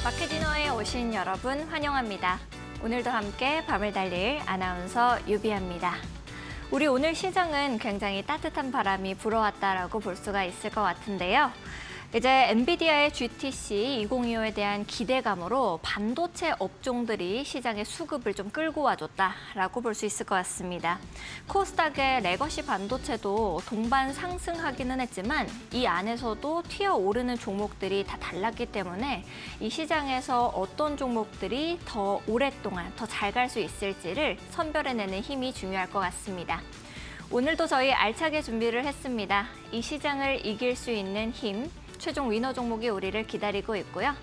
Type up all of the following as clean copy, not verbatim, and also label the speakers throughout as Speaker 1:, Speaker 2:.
Speaker 1: 마켓디너에 오신 여러분 환영합니다. 오늘도 함께 밤을 달릴 아나운서 유비아입니다. 우리 오늘 시장은 굉장히 따뜻한 바람이 불어왔다라고 볼 수가 있을 것 같은데요. 이제 엔비디아의 GTC 2025에 대한 기대감으로 반도체 업종들이 시장의 수급을 좀 끌고 와줬다라고 볼 수 있을 것 같습니다. 코스닥의 레거시 반도체도 동반 상승하기는 했지만 이 안에서도 튀어오르는 종목들이 다 달랐기 때문에 이 시장에서 어떤 종목들이 더 오랫동안 더 잘 갈 수 있을지를 선별해내는 힘이 중요할 것 같습니다. 오늘도 저희 알차게 준비를 했습니다. 이 시장을 이길 수 있는 힘, 최종 위너 종목이 우리를 기다리고 있고요.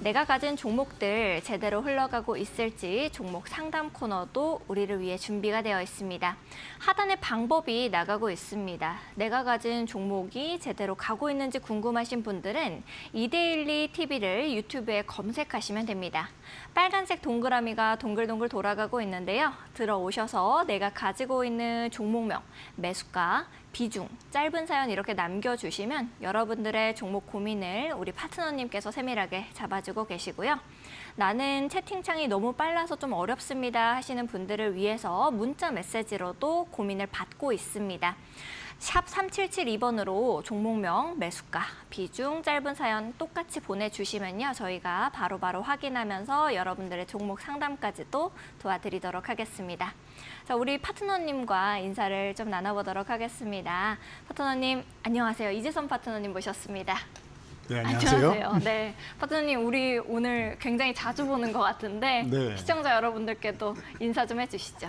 Speaker 1: 내가 가진 종목들 제대로 흘러가고 있을지 종목 상담 코너도 우리를 위해 준비가 되어 있습니다. 하단에 방법이 나가고 있습니다. 내가 가진 종목이 제대로 가고 있는지 궁금하신 분들은 이데일리 TV를 유튜브에 검색하시면 됩니다. 빨간색 동그라미가 동글동글 돌아가고 있는데요. 들어오셔서 내가 가지고 있는 종목명, 매수가, 비중, 짧은 사연 이렇게 남겨주시면 여러분들의 종목 고민을 우리 파트너님께서 세밀하게 잡아주고 계시고요. 나는 채팅창이 너무 빨라서 좀 어렵습니다 하시는 분들을 위해서 문자 메시지로도 고민을 받고 있습니다. 샵 3772번으로 종목명, 매수가, 비중, 짧은 사연 똑같이 보내주시면요. 저희가 바로바로 확인하면서 여러분들의 종목 상담까지도 도와드리도록 하겠습니다. 자, 우리 파트너님과 인사를 좀 나눠보도록 하겠습니다. 파트너님, 안녕하세요. 이재선 파트너님 모셨습니다.
Speaker 2: 네, 안녕하세요.
Speaker 1: 네, 파트너님, 우리 오늘 굉장히 자주 보는 것 같은데
Speaker 2: 네.
Speaker 1: 시청자 여러분들께도 인사 좀 해주시죠.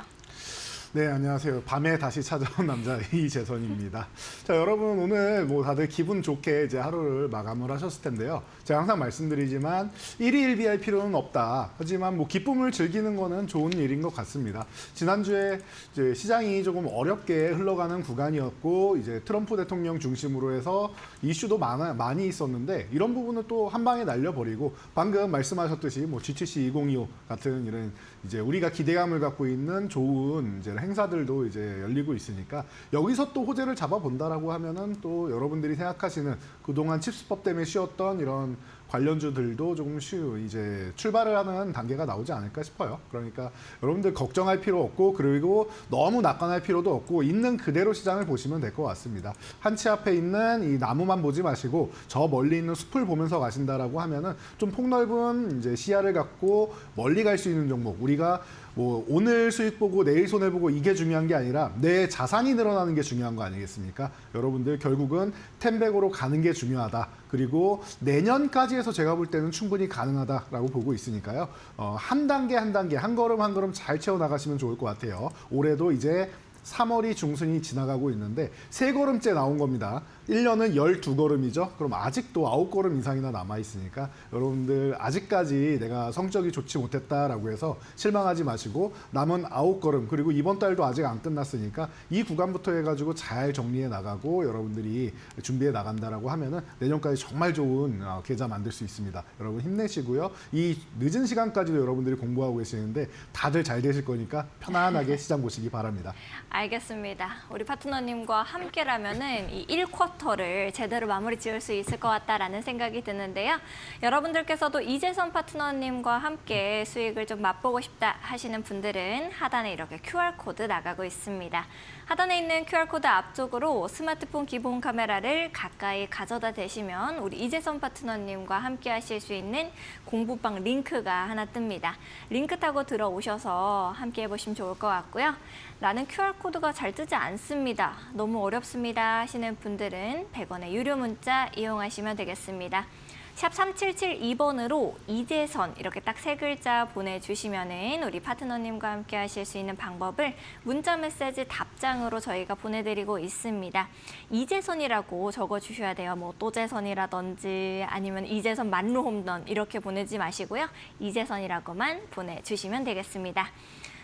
Speaker 2: 네, 안녕하세요. 밤에 다시 찾아온 남자 이재선입니다. 자, 여러분 오늘 뭐 다들 기분 좋게 이제 하루를 마감을 하셨을 텐데요. 제가 항상 말씀드리지만 일희일비할 필요는 없다. 하지만 뭐 기쁨을 즐기는 거는 좋은 일인 것 같습니다. 지난주에 이제 시장이 조금 어렵게 흘러가는 구간이었고 이제 트럼프 대통령 중심으로 해서 이슈도 많이 있었는데 이런 부분을 또 한 방에 날려버리고 방금 말씀하셨듯이 뭐 GTC 2025 같은 이런 이제 우리가 기대감을 갖고 있는 좋은 이제 행사들도 이제 열리고 있으니까 여기서 또 호재를 잡아본다라고 하면은 또 여러분들이 생각하시는 그동안 칩스법 때문에 쉬었던 이런 관련주들도 조금 이제 출발을 하는 단계가 나오지 않을까 싶어요. 그러니까 여러분들 걱정할 필요 없고 그리고 너무 낙관할 필요도 없고 있는 그대로 시장을 보시면 될 것 같습니다. 한치 앞에 있는 이 나무만 보지 마시고 저 멀리 있는 숲을 보면서 가신다라고 하면은 좀 폭넓은 이제 시야를 갖고 멀리 갈 수 있는 종목 우리가 뭐 오늘 수익 보고 내일 손해 보고 이게 중요한 게 아니라 내 자산이 늘어나는 게 중요한 거 아니겠습니까? 여러분들 결국은 텐백으로 가는 게 중요하다. 그리고 내년까지 해서 제가 볼 때는 충분히 가능하다라고 보고 있으니까요. 한 단계 한 단계 한 걸음 한 걸음 잘 채워 나가시면 좋을 것 같아요. 올해도 이제 3월이 중순이 지나가고 있는데 3걸음째 나온 겁니다. 1년은 12걸음이죠. 그럼 아직도 9걸음 이상이나 남아있으니까 여러분들 아직까지 내가 성적이 좋지 못했다라고 해서 실망하지 마시고 남은 9걸음 그리고 이번 달도 아직 안 끝났으니까 이 구간부터 해가지고 잘 정리해 나가고 여러분들이 준비해 나간다라고 하면은 내년까지 정말 좋은 계좌 만들 수 있습니다. 여러분 힘내시고요. 이 늦은 시간까지도 여러분들이 공부하고 계시는데 다들 잘 되실 거니까 편안하게 시장 보시기 바랍니다.
Speaker 1: 알겠습니다. 우리 파트너님과 함께라면은 이 1쿼터를 제대로 마무리 지을 수 있을 것 같다라는 생각이 드는데요. 여러분들께서도 이재선 파트너님과 함께 수익을 좀 맛보고 싶다 하시는 분들은 하단에 이렇게 QR코드 나가고 있습니다. 하단에 있는 QR코드 앞쪽으로 스마트폰 기본 카메라를 가까이 가져다 대시면 우리 이재선 파트너님과 함께 하실 수 있는 공부방 링크가 하나 뜹니다. 링크 타고 들어오셔서 함께 해보시면 좋을 것 같고요. 나는 QR코드가 잘 뜨지 않습니다. 너무 어렵습니다 하시는 분들은 100원의 유료 문자 이용하시면 되겠습니다. 샵 3772번으로 이재선 이렇게 딱 3글자 보내주시면은 우리 파트너님과 함께 하실 수 있는 방법을 문자 메시지 답장으로 저희가 보내드리고 있습니다. 이재선이라고 적어주셔야 돼요. 뭐 또재선이라든지 아니면 이재선 만루 홈런 이렇게 보내지 마시고요. 이재선이라고만 보내주시면 되겠습니다.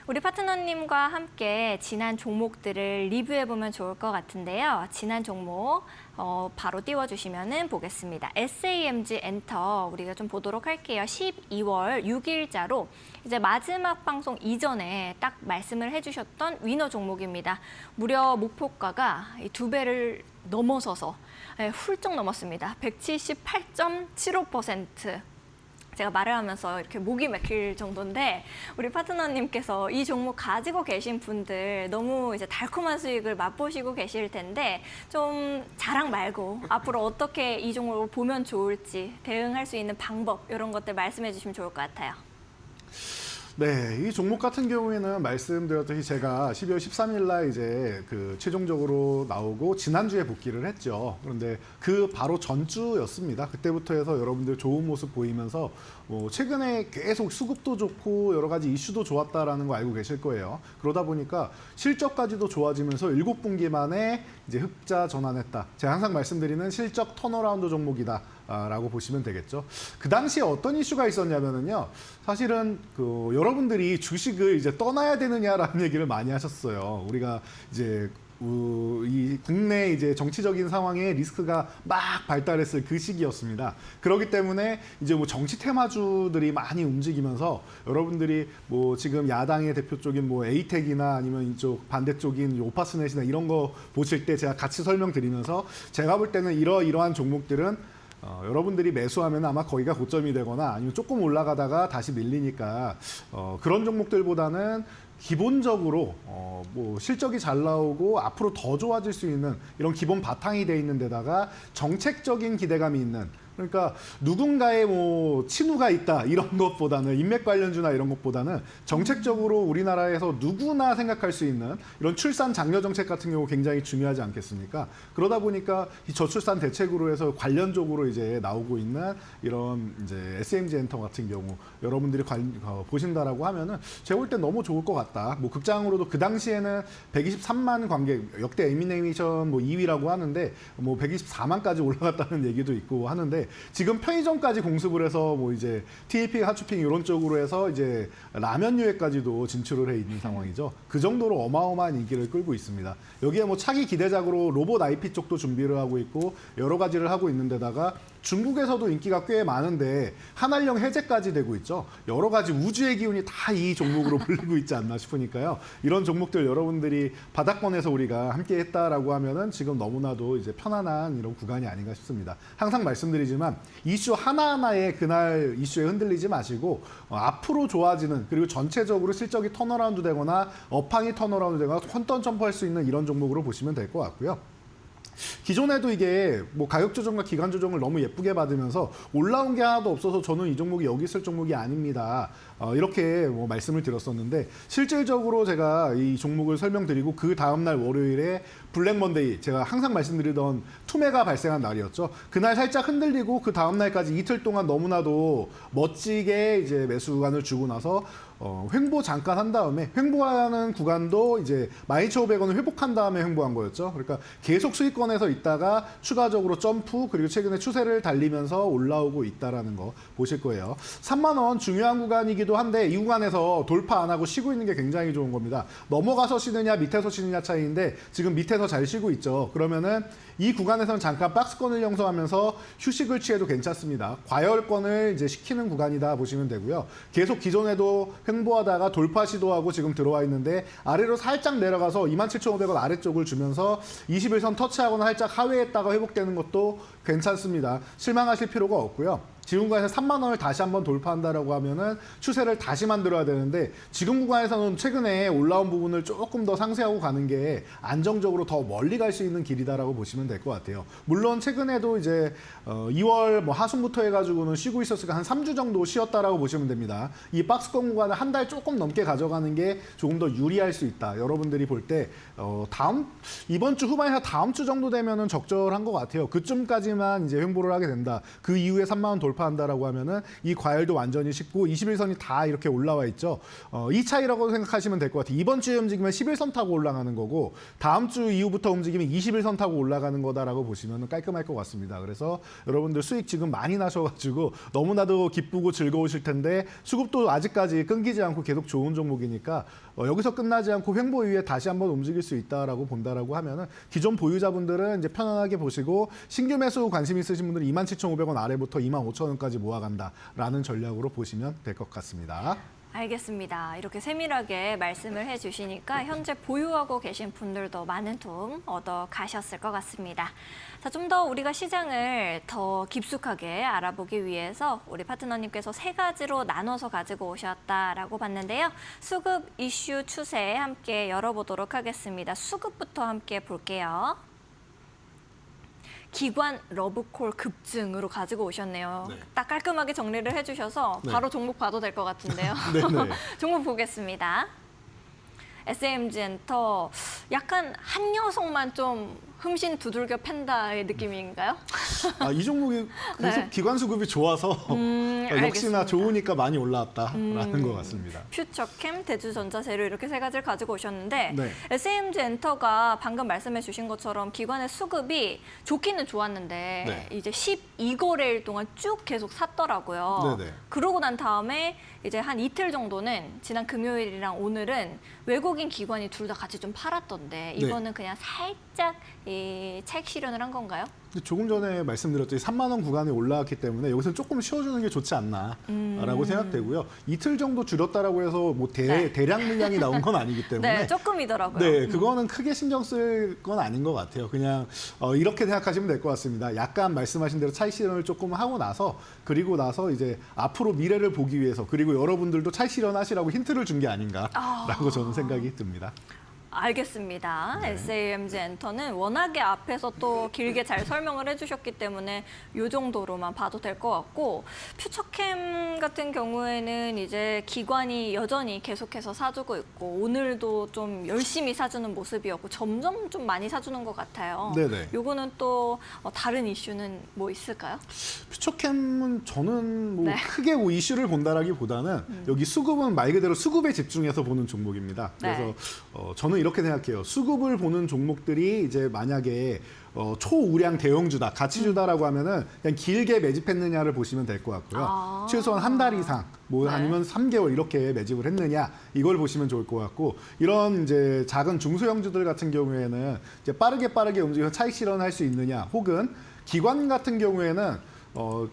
Speaker 1: 우리 파트너님과 함께 지난 종목들을 리뷰해보면 좋을 것 같은데요. 지난 종목 바로 띄워주시면 보겠습니다. SAMG 엔터 우리가 좀 보도록 할게요. 12월 6일자로 이제 마지막 방송 이전에 딱 말씀을 해주셨던 위너 종목입니다. 무려 목표가가 2배를 넘어서서 훌쩍 넘었습니다. 178.75%. 제가 말을 하면서 이렇게 목이 막힐 정도인데 우리 파트너님께서 이 종목 가지고 계신 분들 너무 이제 달콤한 수익을 맛보시고 계실 텐데 좀 자랑 말고 앞으로 어떻게 이 종목을 보면 좋을지 대응할 수 있는 방법 이런 것들 말씀해 주시면 좋을 것 같아요.
Speaker 2: 네, 이 종목 같은 경우에는 말씀드렸듯이 제가 12월 13일 날 이제 최종적으로 나오고 지난주에 복귀를 했죠. 그런데 그 바로 전주였습니다. 그때부터 해서 여러분들 좋은 모습 보이면서 최근에 계속 수급도 좋고 여러 가지 이슈도 좋았다라는 거 알고 계실 거예요. 그러다 보니까 실적까지도 좋아지면서 7분기 만에 이제 흑자 전환했다. 제가 항상 말씀드리는 실적 턴어라운드 종목이다. 라고 보시면 되겠죠. 그 당시에 어떤 이슈가 있었냐면은요. 사실은 여러분들이 주식을 이제 떠나야 되느냐라는 얘기를 많이 하셨어요. 우리가 이제 이 국내 이제 정치적인 상황에 리스크가 막 발달했을 그 시기였습니다. 그렇기 때문에 이제 정치 테마주들이 많이 움직이면서 여러분들이 지금 야당의 대표 쪽인 에이텍이나 아니면 이쪽 반대쪽인 오파스넷이나 이런 거 보실 때 제가 같이 설명드리면서 제가 볼 때는 이러한 종목들은 여러분들이 매수하면 아마 거기가 고점이 되거나 아니면 조금 올라가다가 다시 밀리니까 그런 종목들보다는 기본적으로 실적이 잘 나오고 앞으로 더 좋아질 수 있는 이런 기본 바탕이 돼 있는 데다가 정책적인 기대감이 있는 그러니까 누군가의 친우가 있다 이런 것보다는 인맥 관련주나 이런 것보다는 정책적으로 우리나라에서 누구나 생각할 수 있는 이런 출산 장려 정책 같은 경우 굉장히 중요하지 않겠습니까? 그러다 보니까 이 저출산 대책으로 해서 관련적으로 이제 나오고 있는 이런 이제 SMG 엔터 같은 경우 여러분들이 보신다라고 하면은 제가 볼 때 너무 좋을 것 같다. 극장으로도 그 당시에는 123만 관객 역대 애니메이션 2위라고 하는데 124만까지 올라갔다는 얘기도 있고 하는데. 지금 편의점까지 공습을 해서 이제 TAP, 하추핑 이런 쪽으로 해서 이제 라면 유해까지도 진출을 해 있는 상황이죠. 그 정도로 어마어마한 인기를 끌고 있습니다. 여기에 차기 기대작으로 로봇 IP 쪽도 준비를 하고 있고 여러 가지를 하고 있는 데다가 중국에서도 인기가 꽤 많은데 한알령 해제까지 되고 있죠. 여러 가지 우주의 기운이 다 이 종목으로 불리고 있지 않나 싶으니까요. 이런 종목들 여러분들이 바닥권에서 우리가 함께 했다라고 하면은 지금 너무나도 이제 편안한 이런 구간이 아닌가 싶습니다. 항상 말씀드리지만 이슈 하나하나에 그날 이슈에 흔들리지 마시고 앞으로 좋아지는 그리고 전체적으로 실적이 턴어라운드 되거나 업황이 턴어라운드 되거나 혼돈 점프할 수 있는 이런 종목으로 보시면 될 것 같고요. 기존에도 이게 가격 조정과 기간 조정을 너무 예쁘게 받으면서 올라온 게 하나도 없어서 저는 이 종목이 여기 있을 종목이 아닙니다. 이렇게 말씀을 드렸었는데 실질적으로 제가 이 종목을 설명드리고 그 다음날 월요일에 블랙 먼데이 제가 항상 말씀드리던 투매가 발생한 날이었죠. 그날 살짝 흔들리고 그 다음날까지 이틀 동안 너무나도 멋지게 이제 매수관을 주고 나서 횡보 잠깐 한 다음에 횡보하는 구간도 이제 12,500원을 회복한 다음에 횡보한 거였죠. 그러니까 계속 수익권에서 있다가 추가적으로 점프 그리고 최근에 추세를 달리면서 올라오고 있다라는 거 보실 거예요. 3만 원 중요한 구간이기도 한데 이 구간에서 돌파 안 하고 쉬고 있는 게 굉장히 좋은 겁니다. 넘어가서 쉬느냐 밑에서 쉬느냐 차이인데 지금 밑에서 잘 쉬고 있죠. 그러면은 이 구간에서는 잠깐 박스권을 형성하면서 휴식을 취해도 괜찮습니다. 과열권을 이제 시키는 구간이다 보시면 되고요. 계속 기존에도 횡보하다가 돌파 시도하고 지금 들어와 있는데 아래로 살짝 내려가서 27,500원 아래쪽을 주면서 21선 터치하거나 살짝 하회했다가 회복되는 것도 괜찮습니다. 실망하실 필요가 없고요. 지금 구간에서 3만 원을 다시 한번 돌파한다라고 하면은 추세를 다시 만들어야 되는데 지금 구간에서는 최근에 올라온 부분을 조금 더 상쇄하고 가는 게 안정적으로 더 멀리 갈 수 있는 길이다라고 보시면 될 것 같아요. 물론 최근에도 이제 2월 하순부터 해가지고는 쉬고 있었으니까 한 3주 정도 쉬었다라고 보시면 됩니다. 이 박스권 구간을 한 달 조금 넘게 가져가는 게 조금 더 유리할 수 있다. 여러분들이 볼 때 이번 주 후반에서 다음 주 정도 되면은 적절한 것 같아요. 그쯤까지만 이제 횡보를 하게 된다. 그 이후에 3만 원 돌파한다라고 하면은 이 과열도 완전히 식고 21선이 다 이렇게 올라와 있죠. 이 차이라고 생각하시면 될 것 같아요. 이번 주에 움직이면 11선 타고 올라가는 거고 다음 주 이후부터 움직이면 21선 타고 올라가는 거다라고 보시면 깔끔할 것 같습니다. 그래서 여러분들 수익 지금 많이 나셔가지고 너무나도 기쁘고 즐거우실 텐데 수급도 아직까지 끊기지 않고 계속 좋은 종목이니까 여기서 끝나지 않고 횡보 이후에 다시 한번 움직일 수 있다라고 본다라고 하면은 기존 보유자분들은 이제 편안하게 보시고 신규 매수 관심 있으신 분들은 27,500원 아래부터 25,000원까지 모아간다라는 전략으로 보시면 될 것 같습니다.
Speaker 1: 알겠습니다. 이렇게 세밀하게 말씀을 해주시니까 현재 보유하고 계신 분들도 많은 도움 얻어 가셨을 것 같습니다. 자, 좀 더 우리가 시장을 더 깊숙하게 알아보기 위해서 우리 파트너님께서 세 가지로 나눠서 가지고 오셨다라고 봤는데요. 수급 이슈 추세 함께 열어보도록 하겠습니다. 수급부터 함께 볼게요. 기관 러브콜 급증으로 가지고 오셨네요.
Speaker 2: 네.
Speaker 1: 딱 깔끔하게 정리를 해주셔서
Speaker 2: 네.
Speaker 1: 바로 종목 봐도 될 것 같은데요.
Speaker 2: 네네.
Speaker 1: 종목 보겠습니다. SMG 엔터 약간 한 녀석만 좀 흠신 두들겨 팬다의 느낌인가요?
Speaker 2: 이 종목이 계속
Speaker 1: 네.
Speaker 2: 기관 수급이 좋아서 역시나
Speaker 1: 알겠습니다.
Speaker 2: 좋으니까 많이 올라왔다라는 것 같습니다.
Speaker 1: 퓨처캠, 대주전자재료 이렇게 세 가지를 가지고 오셨는데
Speaker 2: 네.
Speaker 1: SMG 엔터가 방금 말씀해 주신 것처럼 기관의 수급이 좋기는 좋았는데
Speaker 2: 네.
Speaker 1: 이제 12거래일 동안 쭉 계속 샀더라고요.
Speaker 2: 네네.
Speaker 1: 그러고 난 다음에 이제 한 이틀 정도는 지난 금요일이랑 오늘은 외국인 기관이 둘 다 같이 좀 팔았던데 이거는 그냥 살짝 이 차익 실현을 한 건가요?
Speaker 2: 근데 조금 전에 말씀드렸듯이 3만 원 구간에 올라왔기 때문에 여기서 조금 쉬어주는 게 좋지 않나라고 생각되고요. 이틀 정도 줄였다라고 해서 뭐
Speaker 1: 네.
Speaker 2: 대량 물량이 나온 건 아니기 때문에
Speaker 1: 네, 조금이더라고요.
Speaker 2: 네, 그거는 크게 신경 쓸 건 아닌 것 같아요. 그냥 이렇게 생각하시면 될 것 같습니다. 약간 말씀하신 대로 차익 실현을 조금 하고 나서 그리고 나서 이제 앞으로 미래를 보기 위해서 그리고 여러분들도 차익 실현하시라고 힌트를 준 게 아닌가라고 저는 생각이 듭니다.
Speaker 1: 알겠습니다.
Speaker 2: 네.
Speaker 1: SAMG 엔터는 워낙에 앞에서 또 길게 잘 설명을 해주셨기 때문에 이 정도로만 봐도 될 것 같고 퓨처캠 같은 경우에는 이제 기관이 여전히 계속해서 사주고 있고 오늘도 좀 열심히 사주는 모습이었고 점점 좀 많이 사주는 것 같아요.
Speaker 2: 네네.
Speaker 1: 요거는 또 다른 이슈는 뭐 있을까요?
Speaker 2: 퓨처캠은 저는 뭐
Speaker 1: 네.
Speaker 2: 크게 뭐 이슈를 본다라기보다는 여기 수급은 말 그대로 수급에 집중해서 보는 종목입니다. 그래서
Speaker 1: 네.
Speaker 2: 저는 이렇게 생각해요. 수급을 보는 종목들이 이제 만약에 초우량 대형주다, 가치주다라고 하면은 그냥 길게 매집했느냐를 보시면 될 것 같고요.
Speaker 1: 아.
Speaker 2: 최소한 한 달 이상, 뭐
Speaker 1: 네.
Speaker 2: 아니면 3개월 이렇게 매집을 했느냐 이걸 보시면 좋을 것 같고 이런 이제 작은 중소형주들 같은 경우에는 이제 빠르게 움직여서 차익 실현할 수 있느냐, 혹은 기관 같은 경우에는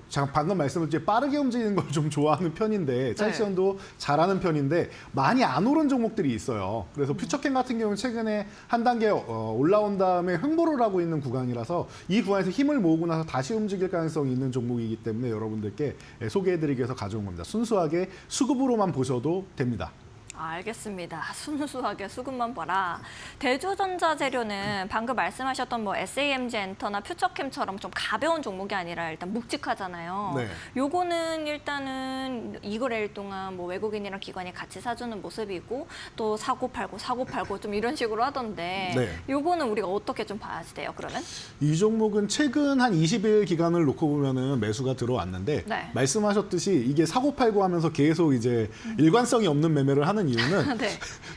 Speaker 2: 제가 방금 말씀드린 빠르게 움직이는 걸 좀 좋아하는 편인데 차익 실현도 잘하는 편인데 많이 안 오른 종목들이 있어요. 그래서 퓨처캠 같은 경우는 최근에 한 단계 올라온 다음에 횡보를 하고 있는 구간이라서 이 구간에서 힘을 모으고 나서 다시 움직일 가능성이 있는 종목이기 때문에 여러분들께 소개해드리기 위해서 가져온 겁니다. 순수하게 수급으로만 보셔도 됩니다.
Speaker 1: 알겠습니다. 순수하게 수급만 봐라. 대주전자재료는 방금 말씀하셨던 뭐 SAMG 엔터나 퓨처캠처럼 좀 가벼운 종목이 아니라 일단 묵직하잖아요.
Speaker 2: 네.
Speaker 1: 요거는 일단은 2거래일 동안 뭐 외국인이랑 기관이 같이 사주는 모습이고 또 사고 팔고 좀 이런 식으로 하던데
Speaker 2: 네.
Speaker 1: 요거는 우리가 어떻게 좀 봐야 돼요, 그러면?
Speaker 2: 이 종목은 최근 한 20일 기간을 놓고 보면은 매수가 들어왔는데
Speaker 1: 네.
Speaker 2: 말씀하셨듯이 이게 사고 팔고 하면서 계속 이제 일관성이 없는 매매를 하는 이유는
Speaker 1: 네.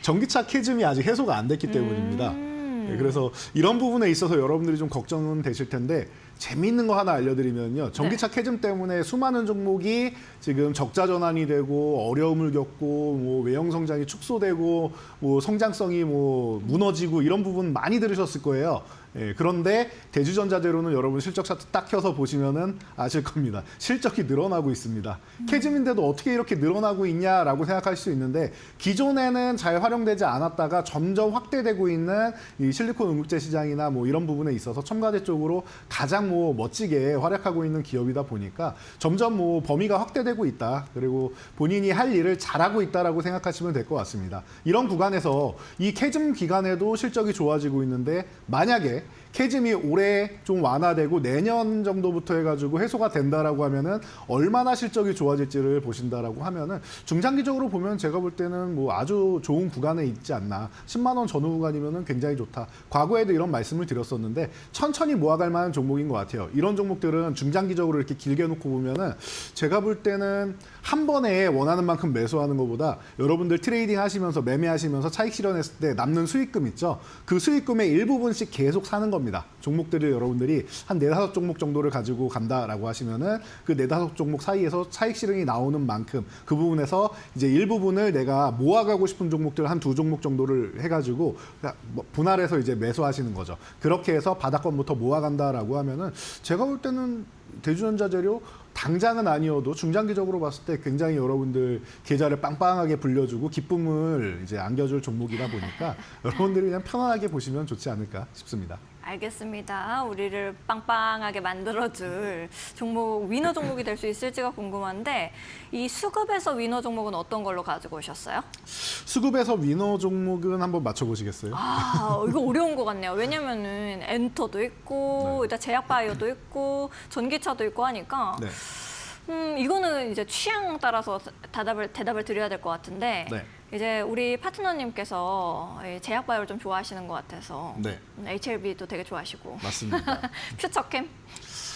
Speaker 2: 전기차 캐즘이 아직 해소가 안 됐기 때문입니다. 네, 그래서 이런 부분에 있어서 여러분들이 좀 걱정은 되실 텐데 재미있는 거 하나 알려드리면요. 전기차 캐즘 때문에 수많은 종목이 지금 적자 전환이 되고 어려움을 겪고 뭐 외형 성장이 축소되고 뭐 성장성이 뭐 무너지고 이런 부분 많이 들으셨을 거예요. 예, 그런데 대주전자재료는 여러분 실적 차트 딱 켜서 보시면은 아실 겁니다. 실적이 늘어나고 있습니다. 캐즘인데도 어떻게 이렇게 늘어나고 있냐라고 생각할 수 있는데 기존에는 잘 활용되지 않았다가 점점 확대되고 있는 이 실리콘 응급제 시장이나 뭐 이런 부분에 있어서 첨가제 쪽으로 가장 뭐 멋지게 활약하고 있는 기업이다 보니까 점점 뭐 범위가 확대되고 있다. 그리고 본인이 할 일을 잘하고 있다라고 생각하시면 될 것 같습니다. 이런 구간에서 이 캐즘 기간에도 실적이 좋아지고 있는데 만약에 캐즘이 올해 좀 완화되고 내년 정도부터 해가지고 해소가 된다라고 하면은 얼마나 실적이 좋아질지를 보신다라고 하면은 중장기적으로 보면 제가 볼 때는 뭐 아주 좋은 구간에 있지 않나. 10만 원 전후 구간이면은 굉장히 좋다. 과거에도 이런 말씀을 드렸었는데 천천히 모아갈 만한 종목인 것 같아요. 이런 종목들은 중장기적으로 이렇게 길게 놓고 보면은 제가 볼 때는 한 번에 원하는 만큼 매수하는 것보다 여러분들 트레이딩 하시면서 매매하시면서 차익 실현했을 때 남는 수익금 있죠. 그 수익금의 일부분씩 계속 사는 겁니다. 종목들을 여러분들이 한 4, 5종목 정도를 가지고 간다라고 하시면은 그 4, 5종목 사이에서 차익 실현이 나오는 만큼 그 부분에서 이제 일부분을 내가 모아가고 싶은 종목들 한 2종목 정도를 해가지고 분할해서 이제 매수하시는 거죠. 그렇게 해서 바닥권부터 모아간다라고 하면은 제가 볼 때는 대주전자재료 당장은 아니어도 중장기적으로 봤을 때 굉장히 여러분들 계좌를 빵빵하게 불려주고 기쁨을 이제 안겨줄 종목이다 보니까 여러분들이 그냥 편안하게 보시면 좋지 않을까 싶습니다.
Speaker 1: 알겠습니다. 우리를 빵빵하게 만들어줄 종목, 위너 종목이 될 수 있을지가 궁금한데 이 수급에서 위너 종목은 어떤 걸로 가지고 오셨어요?
Speaker 2: 수급에서 위너 종목은 한번 맞춰보시겠어요?
Speaker 1: 이거 어려운 것 같네요. 왜냐면은 엔터도 있고, 일단 제약바이오도 있고, 전기차도 있고 하니까
Speaker 2: 네.
Speaker 1: 이거는 이제 취향 따라서 대답을 드려야 될 것 같은데
Speaker 2: 네.
Speaker 1: 이제 우리 파트너님께서 제약바이오를 좀 좋아하시는 것 같아서
Speaker 2: 네.
Speaker 1: HLB도 되게 좋아하시고
Speaker 2: 맞습니다.
Speaker 1: 퓨처캠?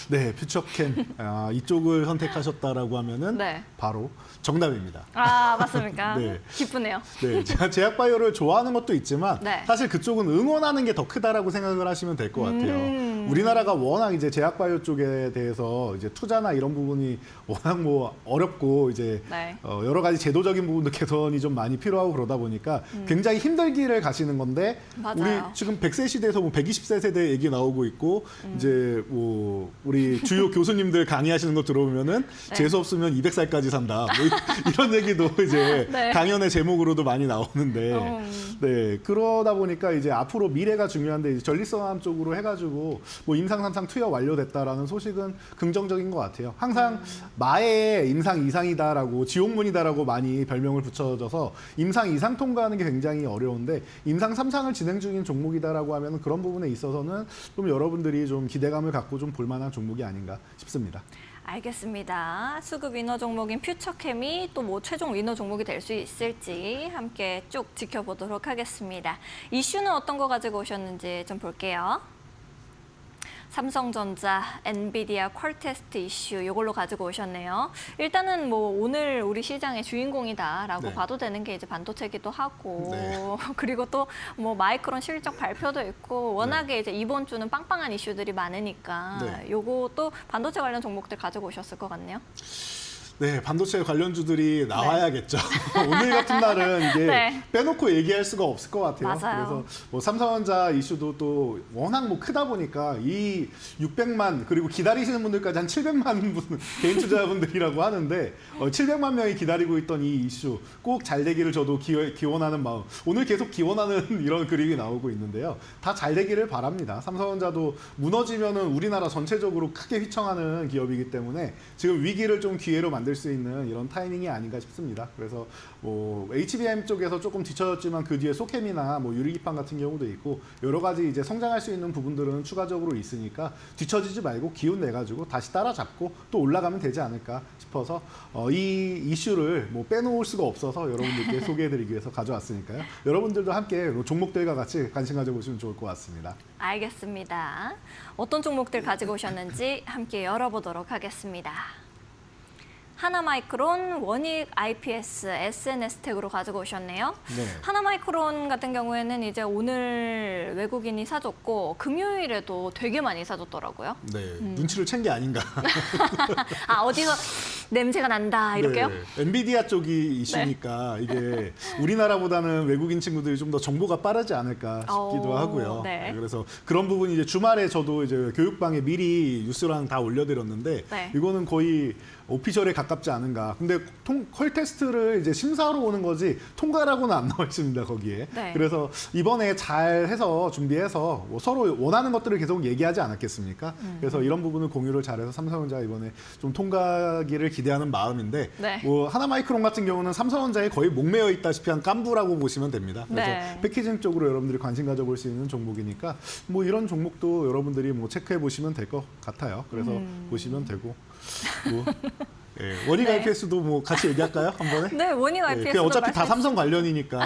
Speaker 2: 네, 퓨처캠 이쪽을 선택하셨다라고 하면은
Speaker 1: 네.
Speaker 2: 바로 정답입니다.
Speaker 1: 맞습니까?
Speaker 2: 네.
Speaker 1: 기쁘네요.
Speaker 2: 네, 제가 제약바이오를 좋아하는 것도 있지만
Speaker 1: 네.
Speaker 2: 사실 그쪽은 응원하는 게 더 크다라고 생각을 하시면 될 것 같아요. 우리나라가 워낙 이제 제약바이오 쪽에 대해서 이제 투자나 이런 부분이 워낙 뭐 어렵고 이제
Speaker 1: 네.
Speaker 2: 여러 가지 제도적인 부분도 개선이 좀 많이 필요하고 그러다 보니까 굉장히 힘든 길을 가시는 건데
Speaker 1: 맞아요.
Speaker 2: 우리 지금 100세 시대에서 뭐 120세 세대 얘기 나오고 있고 이제 뭐 우리 주요 교수님들 강의하시는 거 들어보면은
Speaker 1: 네.
Speaker 2: 재수 없으면 200살까지 산다. 뭐 이런 얘기도 이제
Speaker 1: 네.
Speaker 2: 강연의 제목으로도 많이 나오는데 네 그러다 보니까 이제 앞으로 미래가 중요한데 이제 전립선암 쪽으로 해가지고 뭐 임상 3상 투여 완료됐다라는 소식은 긍정적인 것 같아요. 항상 마에 임상 이상이다라고 지옥문이다라고 많이 별명을 붙여져서 임상 이상 통과하는 게 굉장히 어려운데 임상 3상을 진행 중인 종목이다라고 하면 그런 부분에 있어서는 좀 여러분들이 좀 기대감을 갖고 좀 볼만한 종목이 아닌가 싶습니다.
Speaker 1: 알겠습니다. 수급 위너 종목인 퓨처캠이 또 뭐 최종 위너 종목이 될 수 있을지 함께 쭉 지켜보도록 하겠습니다. 이슈는 어떤 거 가지고 오셨는지 좀 볼게요. 삼성전자, 엔비디아, 퀄테스트 이슈 이걸로 가지고 오셨네요. 일단은 뭐 오늘 우리 시장의 주인공이다라고
Speaker 2: 네.
Speaker 1: 봐도 되는 게 이제 반도체기도 하고
Speaker 2: 네.
Speaker 1: 그리고 또 뭐 마이크론 실적 발표도 있고 워낙에 이제 이번 주는 빵빵한 이슈들이 많으니까
Speaker 2: 네.
Speaker 1: 요것도 반도체 관련 종목들 가지고 오셨을 것 같네요.
Speaker 2: 네, 반도체 관련주들이 나와야겠죠. 오늘 같은 날은 이게
Speaker 1: 네.
Speaker 2: 빼놓고 얘기할 수가 없을 것 같아요.
Speaker 1: 맞아요.
Speaker 2: 그래서 뭐 삼성전자 이슈도 또 워낙 뭐 크다 보니까 이 600만 그리고 기다리시는 분들까지 한 700만 분 개인 투자분들이라고 하는데 700만 명이 기다리고 있던 이 이슈 꼭 잘 되기를 저도 기원하는 마음. 오늘 계속 기원하는 이런 그림이 나오고 있는데요. 다 잘 되기를 바랍니다. 삼성전자도 무너지면은 우리나라 전체적으로 크게 휘청하는 기업이기 때문에 지금 위기를 좀 기회로 만들 수 있는 이런 타이밍이 아닌가 싶습니다. 그래서 뭐 HBM 쪽에서 조금 뒤쳐졌지만 그 뒤에 소캠이나 뭐 유리기판 같은 경우도 있고 여러 가지 이제 성장할 수 있는 부분들은 추가적으로 있으니까 뒤처지지 말고 기운 내 가지고 다시 따라잡고 또 올라가면 되지 않을까 싶어서 이 이슈를 뭐 빼놓을 수가 없어서 여러분들께 소개해드리기 위해서 가져왔으니까요. 여러분들도 함께 종목들과 같이 관심 가져보시면 좋을 것 같습니다.
Speaker 1: 알겠습니다. 어떤 종목들 가지고 오셨는지 함께 열어보도록 하겠습니다. 하나마이크론, 원익 IPS, SNS텍으로 가지고 오셨네요.
Speaker 2: 네.
Speaker 1: 하나마이크론 같은 경우에는 이제 오늘 외국인이 사줬고 금요일에도 되게 많이 사줬더라고요.
Speaker 2: 네, 눈치를 챈 게 아닌가.
Speaker 1: 어디서 냄새가 난다 이렇게요?
Speaker 2: 네, 엔비디아 쪽이 이슈니까 이게 우리나라보다는 외국인 친구들이 좀 더 정보가 빠르지 않을까 싶기도 하고요.
Speaker 1: 네.
Speaker 2: 그래서 그런 부분이 이제 주말에 저도 이제 교육방에 미리 뉴스랑 다 올려드렸는데
Speaker 1: 네.
Speaker 2: 이거는 거의 오피셜에 가깝지 않은가. 근데 컬 테스트를 이제 심사하러 오는 거지 통과라고는 안 나와 있습니다 거기에.
Speaker 1: 네.
Speaker 2: 그래서 이번에 잘 해서 준비해서 뭐 서로 원하는 것들을 계속 얘기하지 않았겠습니까? 그래서 이런 부분을 공유를 잘해서 삼성전자 이번에 좀 통과기를 기대하는 마음인데
Speaker 1: 네.
Speaker 2: 뭐 하나마이크론 같은 경우는 삼성전자에 거의 목매어 있다시피 한 깐부라고 보시면 됩니다. 그래서
Speaker 1: 네.
Speaker 2: 패키징 쪽으로 여러분들이 관심 가져볼 수 있는 종목이니까 뭐 이런 종목도 여러분들이 뭐 체크해 보시면 될 것 같아요. 그래서 보시면 되고 뭐 예, 원익
Speaker 1: 네.
Speaker 2: IPS도 뭐 같이 얘기할까요? 한 번에?
Speaker 1: 네, 원익
Speaker 2: 예,
Speaker 1: IPS도
Speaker 2: 그냥 어차피 다 삼성 관련이니까.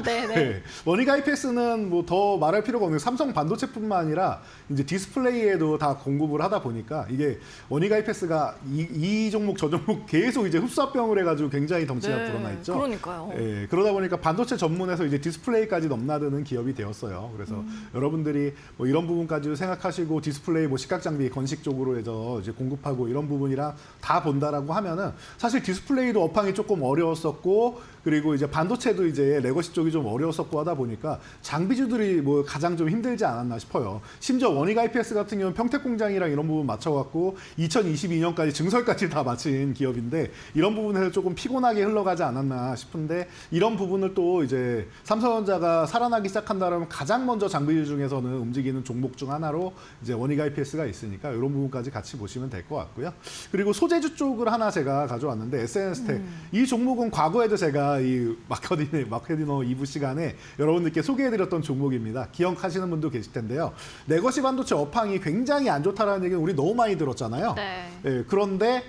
Speaker 1: 네, 네.
Speaker 2: 네. 원익 IPS는 뭐 더 말할 필요가 없는 게 삼성 반도체뿐만 아니라 이제 디스플레이에도 다 공급을 하다 보니까 이게 원익 IPS가 이 종목 저 종목 계속 이제 흡수합병을 해가지고 굉장히 덩치가 불어나 있죠.
Speaker 1: 그러니까요.
Speaker 2: 예, 그러다 보니까 반도체 전문에서 이제 디스플레이까지 넘나드는 기업이 되었어요. 그래서 여러분들이 뭐 이런 부분까지 생각하시고 디스플레이 뭐 시각 장비 건식 쪽으로 해서 이제 공급하고 이런 부분이랑 다 본다라고 된다라고 하면은 사실 디스플레이도 업황이 조금 어려웠었고 그리고 이제 반도체도 이제 레거시 쪽이 좀 어려웠었고 하다 보니까 장비주들이 뭐 가장 좀 힘들지 않았나 싶어요. 심지어 원익 IPS 같은 경우는 평택 공장이랑 이런 부분 맞춰갖고 2022년까지 증설까지 다 마친 기업인데 이런 부분에서 조금 피곤하게 흘러가지 않았나 싶은데 이런 부분을 또 이제 삼성전자가 살아나기 시작한다면 가장 먼저 장비주 중에서는 움직이는 종목 중 하나로 이제 원익 IPS가 있으니까 이런 부분까지 같이 보시면 될 것 같고요. 그리고 소재주 쪽을 하나 제가 가져왔는데 SNS텍 이 종목은 과거에도 제가 이 마케디너 2부 시간에 여러분들께 소개해드렸던 종목입니다. 기억하시는 분도 계실 텐데요. 레거시 반도체 업황이 굉장히 안 좋다라는 얘기는 우리 너무 많이 들었잖아요.
Speaker 1: 네.
Speaker 2: 네, 그런데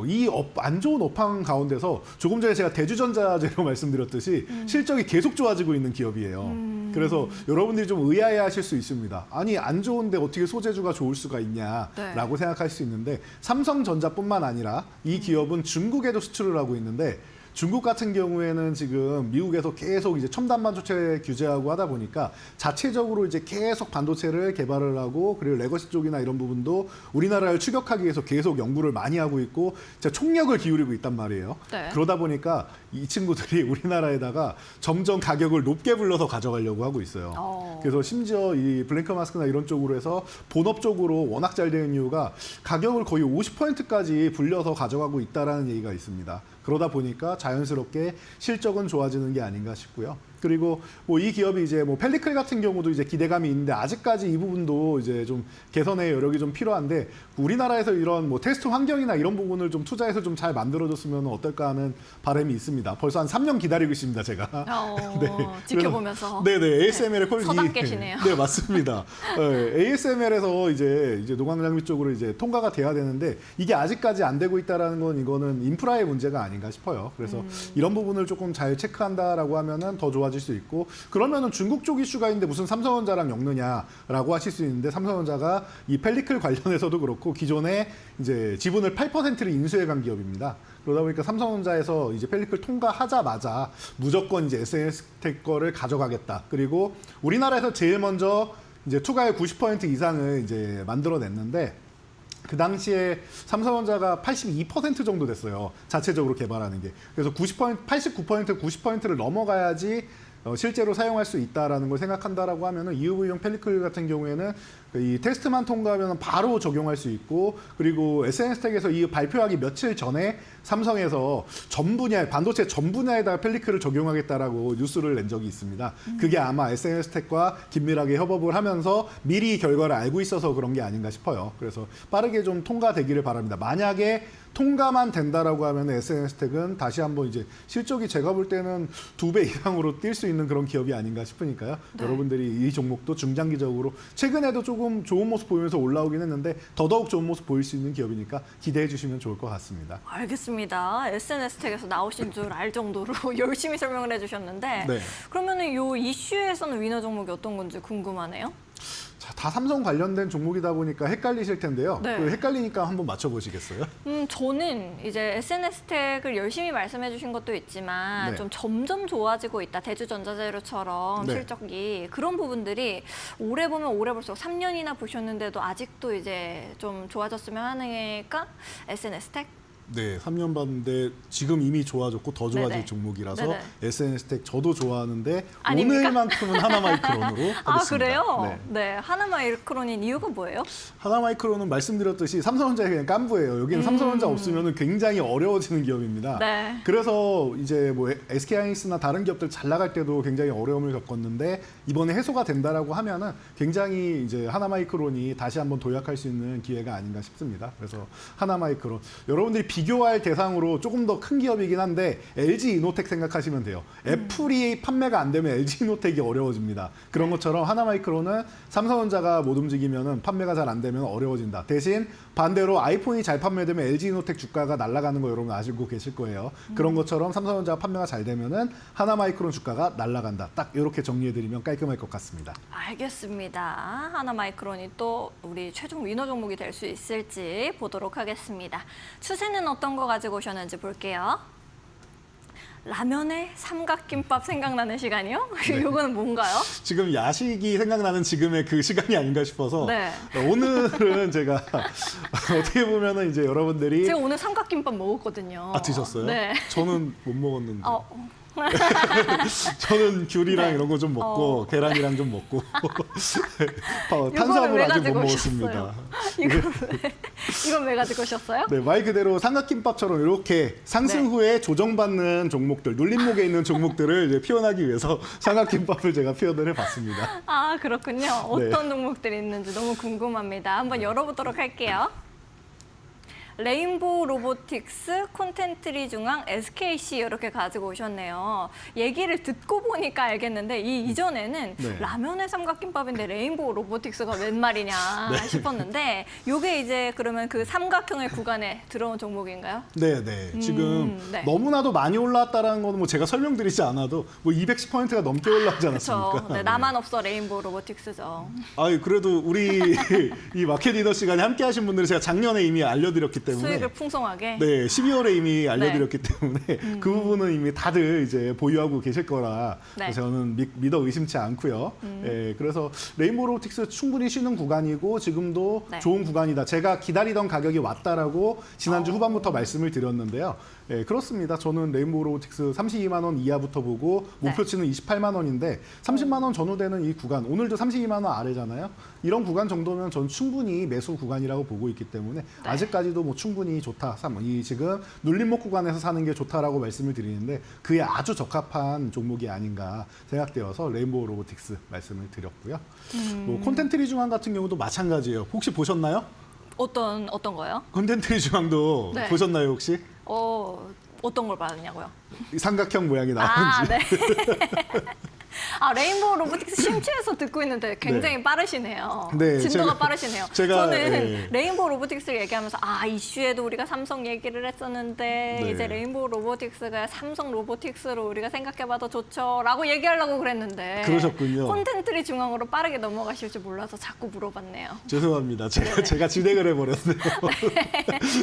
Speaker 2: 이 안 좋은 업황 가운데서 조금 전에 제가 대주전자재로 말씀드렸듯이 실적이 계속 좋아지고 있는 기업이에요. 그래서 여러분들이 좀 의아해하실 수 있습니다. 아니 안 좋은데 어떻게 소재주가 좋을 수가 있냐라고 생각할 수 있는데 삼성전자뿐만 아니라 이 기업은 중국에도 수출을 하고 있는데 중국 같은 경우에는 지금 미국에서 계속 이제 첨단 반도체 규제하고 하다 보니까 자체적으로 이제 계속 반도체를 개발을 하고 그리고 레거시 쪽이나 이런 부분도 우리나라를 추격하기 위해서 계속 연구를 많이 하고 있고 진짜 총력을 기울이고 있단 말이에요.
Speaker 1: 네.
Speaker 2: 그러다 보니까 이 친구들이 우리나라에다가 점점 가격을 높게 불러서 가져가려고 하고 있어요. 그래서 심지어 이 블랭크 마스크나 이런 쪽으로 해서 본업 쪽으로 워낙 잘 되는 이유가 가격을 거의 50%까지 불려서 가져가고 있다라는 얘기가 있습니다. 그러다 보니까 자연스럽게 실적은 좋아지는 게 아닌가 싶고요. 그리고 뭐 이 기업이 이제 뭐 펠리클 같은 경우도 이제 기대감이 있는데 아직까지 이 부분도 이제 좀 개선의 여력이 좀 필요한데 우리나라에서 이런 뭐 테스트 환경이나 이런 부분을 좀 투자해서 좀 잘 만들어줬으면 어떨까 하는 바람이 있습니다. 벌써 한 3년 기다리고 있습니다, 제가.
Speaker 1: 지켜보면서.
Speaker 2: 네네, ASML의 퀄리티.
Speaker 1: 서답 계시네요.
Speaker 2: 네, 맞습니다. ASML에서 이제 노광장비 쪽으로 이제 통과가 돼야 되는데 이게 아직까지 안 되고 있다라는 건 이거는 인프라의 문제가 아닌가 싶어요. 그래서 이런 부분을 조금 잘 체크한다라고 하면은 더 좋아질 수 있고 그러면은 중국 쪽 이슈가 있는데 무슨 삼성전자랑 엮느냐라고 하실 수 있는데 삼성전자가 이 펠리클 관련해서도 그렇고 기존에 이제 지분을 8%를 인수해간 기업입니다. 그러다 보니까 삼성전자에서 이제 펠리클 통과하자마자 무조건 이제 SNS텍 거를 가져가겠다. 그리고 우리나라에서 제일 먼저 이제 투자의 90% 이상을 이제 만들어냈는데 그 당시에 삼성전자가 82% 정도 됐어요. 자체적으로 개발하는 게. 그래서 89%, 90%를 넘어가야지 실제로 사용할 수 있다라는 걸 생각한다라고 하면은 EUV용 펠리클 같은 경우에는 이 테스트만 통과하면 바로 적용할 수 있고 그리고 SNS텍에서 이 발표하기 며칠 전에 삼성에서 전 분야 반도체 전 분야에다가 펠리클을 적용하겠다라고 뉴스를 낸 적이 있습니다. 그게 아마 SNS텍과 긴밀하게 협업을 하면서 미리 결과를 알고 있어서 그런 게 아닌가 싶어요. 그래서 빠르게 좀 통과되기를 바랍니다. 만약에 통과만 된다라고 하면 SNS텍은 다시 한번 이제 실적이 제가 볼 때는 2배 이상으로 뛸 수 있는 그런 기업이 아닌가 싶으니까요.
Speaker 1: 네.
Speaker 2: 여러분들이 이 종목도 중장기적으로 최근에도 조금 좋은 모습 보이면서 올라오긴 했는데 더더욱 좋은 모습 보일 수 있는 기업이니까 기대해 주시면 좋을 것 같습니다.
Speaker 1: 알겠습니다. SNS텍에서 나오신 줄 알 정도로 열심히 설명을 해주셨는데
Speaker 2: 네.
Speaker 1: 그러면은 이 이슈에서는 위너 종목이 어떤 건지 궁금하네요.
Speaker 2: 자, 다 삼성 관련된 종목이다 보니까 헷갈리실 텐데요.
Speaker 1: 네.
Speaker 2: 헷갈리니까 한번 맞춰보시겠어요?
Speaker 1: 저는 이제 SNS텍을 열심히 말씀해 주신 것도 있지만
Speaker 2: 네.
Speaker 1: 좀 점점 좋아지고 있다. 대주전자재료처럼
Speaker 2: 네.
Speaker 1: 실적이 그런 부분들이 오래 보면 오래 볼수록 3년이나 보셨는데도 아직도 이제 좀 좋아졌으면 하니까 SNS텍?
Speaker 2: 네, 3년 봤는데 지금 이미 좋아졌고 더 좋아질
Speaker 1: 네네.
Speaker 2: 종목이라서
Speaker 1: 네네.
Speaker 2: SNS텍 저도 좋아하는데
Speaker 1: 아닙니까?
Speaker 2: 오늘만큼은 하나마이크론으로 하겠습니다.
Speaker 1: 아, 그래요?
Speaker 2: 네.
Speaker 1: 네. 하나마이크론인 이유가 뭐예요?
Speaker 2: 하나마이크론은 말씀드렸듯이 삼성전자의 그냥 깐부예요. 여기는 삼성전자 없으면 굉장히 어려워지는 기업입니다.
Speaker 1: 네.
Speaker 2: 그래서 이제 뭐 SK하이닉스나 다른 기업들 잘 나갈 때도 굉장히 어려움을 겪었는데 이번에 해소가 된다라고 하면은 굉장히 이제 하나마이크론이 다시 한번 도약할 수 있는 기회가 아닌가 싶습니다. 그래서 하나마이크론 여러분들이 비교할 대상으로 조금 더 큰 기업이긴 한데 LG 이노텍 생각하시면 돼요. 애플이 판매가 안 되면 LG 이노텍이 어려워집니다. 그런 것처럼 하나마이크론은 삼성전자가 못 움직이면 판매가 잘 안 되면 어려워진다. 대신 반대로 아이폰이 잘 판매되면 LG 이노텍 주가가 날아가는 거 여러분 아시고 계실 거예요. 그런 것처럼 삼성전자 판매가 잘 되면은 하나마이크론 주가가 날아간다. 딱 이렇게 정리해드리면 깔끔할 것 같습니다.
Speaker 1: 알겠습니다. 하나마이크론이 또 우리 최종 위너 종목이 될 수 있을지 보도록 하겠습니다. 추세는 어떤 거 가지고 오셨는지 볼게요. 라면에 삼각김밥 생각나는 시간이요?
Speaker 2: 네.
Speaker 1: 이거는 뭔가요?
Speaker 2: 지금 야식이 생각나는 지금의 그 시간이 아닌가 싶어서
Speaker 1: 네.
Speaker 2: 오늘은 제가 어떻게 보면은 이제 여러분들이
Speaker 1: 제가 오늘 삼각김밥 먹었거든요.
Speaker 2: 드셨어요?
Speaker 1: 네.
Speaker 2: 저는 못 먹었는데.
Speaker 1: 어,
Speaker 2: 저는 귤이랑
Speaker 1: 네.
Speaker 2: 이런 거 좀 먹고 계란이랑 좀 먹고
Speaker 1: 이거를
Speaker 2: 탄수화물
Speaker 1: 왜
Speaker 2: 아직 못
Speaker 1: 가지고
Speaker 2: 먹었습니다.
Speaker 1: 이건 왜 가지고 오셨어요?
Speaker 2: 네, 말 그대로 삼각김밥처럼 이렇게 상승
Speaker 1: 네.
Speaker 2: 후에 조정받는 종목들, 눌림목에 있는 종목들을 이제 표현하기 위해서 삼각김밥을 제가 표현을 해봤습니다.
Speaker 1: 아, 그렇군요.
Speaker 2: 네.
Speaker 1: 어떤 종목들이 있는지 너무 궁금합니다. 한번 열어보도록 할게요. 레인보우 로보틱스, 콘텐트리 중앙, SKC 이렇게 가지고 오셨네요. 얘기를 듣고 보니까 알겠는데 이전에는
Speaker 2: 네.
Speaker 1: 라면의 삼각김밥인데 레인보우 로보틱스가 웬 말이냐 싶었는데 이게 이제 그러면 그 삼각형의 구간에 들어온 종목인가요?
Speaker 2: 네, 네. 지금
Speaker 1: 네.
Speaker 2: 너무나도 많이 올라왔다는 거는 뭐 제가 설명드리지 않아도 뭐 210포인트가 넘게 올라오지 않았습니까?
Speaker 1: 그렇죠. 네, 나만 없어 레인보우 로보틱스죠.
Speaker 2: 아유, 그래도 우리 이 마켓 리더 시간에 함께 하신 분들은 제가 작년에 이미 알려드렸기 때문에
Speaker 1: 수익을 풍성하게.
Speaker 2: 네, 12월에 이미 알려드렸기 때문에 그 부분은 이미 다들 이제 보유하고 계실 거라
Speaker 1: 네.
Speaker 2: 저는 믿어 의심치 않고요. 그래서 레인보우 로보틱스 충분히 쉬는 구간이고 지금도
Speaker 1: 네.
Speaker 2: 좋은 구간이다. 제가 기다리던 가격이 왔다라고 지난주 후반부터 말씀을 드렸는데요. 그렇습니다. 저는 레인보우 로보틱스 32만 원 이하부터 보고 목표치는 28만 원인데 30만 원 전후되는 이 구간, 오늘도 32만 원 아래잖아요. 이런 구간 정도면 전 충분히 매수 구간이라고 보고 있기 때문에 아직까지도 뭐 충분히 좋다. 이 지금 눌림목 구간에서 사는 게 좋다라고 말씀을 드리는데 그에 아주 적합한 종목이 아닌가 생각되어서 레인보우 로보틱스 말씀을 드렸고요. 뭐 콘텐트리 중앙 같은 경우도 마찬가지예요. 혹시 보셨나요?
Speaker 1: 어떤 거요?
Speaker 2: 콘텐트리 중앙도
Speaker 1: 네.
Speaker 2: 보셨나요 혹시?
Speaker 1: 어떤 걸 받았냐고요?
Speaker 2: 이 삼각형 모양이
Speaker 1: 아,
Speaker 2: 나오는지.
Speaker 1: 네. 아, 레인보우 로보틱스 심취해서 듣고 있는데 굉장히 빠르시네요.
Speaker 2: 네,
Speaker 1: 진도가
Speaker 2: 제가-
Speaker 1: 빠르시네요.
Speaker 2: 제가,
Speaker 1: 저는
Speaker 2: 네.
Speaker 1: 레인보우 로보틱스를 얘기하면서 이슈에도 우리가 삼성 얘기를 했었는데
Speaker 2: 네.
Speaker 1: 이제 레인보우 로보틱스가 삼성 로보틱스로 우리가 생각해봐도 좋죠 라고 얘기하려고 그랬는데
Speaker 2: 그러셨군요.
Speaker 1: 콘텐트리 중앙으로 빠르게 넘어가실 줄 몰라서 자꾸 물어봤네요.
Speaker 2: 죄송합니다.
Speaker 1: 네.
Speaker 2: 제가 진행을 해버렸네요.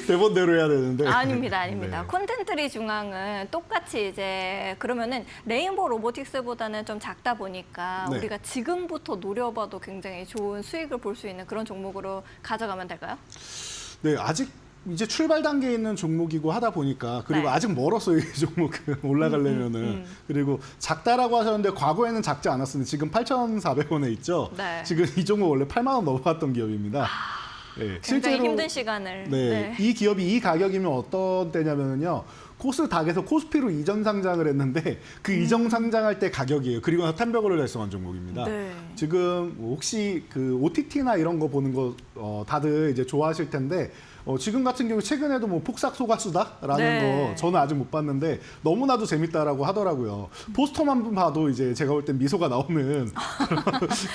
Speaker 2: 대본대로 해야 되는데.
Speaker 1: 아닙니다.
Speaker 2: 네.
Speaker 1: 콘텐트리 중앙은 똑같이 이제 그러면은 레인보우 로보틱스보다는 좀 작다 보니까
Speaker 2: 네.
Speaker 1: 우리가 지금부터 노려봐도 굉장히 좋은 수익을 볼 수 있는 그런 종목으로 가져가면 될까요?
Speaker 2: 네, 아직 이제 출발 단계에 있는 종목이고 하다 보니까 그리고
Speaker 1: 네.
Speaker 2: 아직 멀었어요. 이 종목은 올라가려면은. 그리고 작다라고 하셨는데 과거에는 작지 않았습니다. 지금 8,400원에 있죠.
Speaker 1: 네.
Speaker 2: 지금 이 종목 원래 8만 원 넘어갔던 기업입니다. 네,
Speaker 1: 굉장히 힘든 시간을.
Speaker 2: 네, 이 기업이 이 가격이면 어떤 때냐면요. 코스닥에서 코스피로 이전 상장을 했는데 그 이전 상장할 때 가격이에요. 그리고 나서 탄력을 달성한 종목입니다.
Speaker 1: 네.
Speaker 2: 지금 혹시 그 OTT나 이런 거 보는 거 다들 이제 좋아하실 텐데 지금 같은 경우 최근에도 뭐 폭삭 소가수다라는
Speaker 1: 네.
Speaker 2: 거 저는 아직 못 봤는데 너무나도 재밌다라고 하더라고요. 포스터만 봐도 이제 제가 볼 땐 미소가 나오는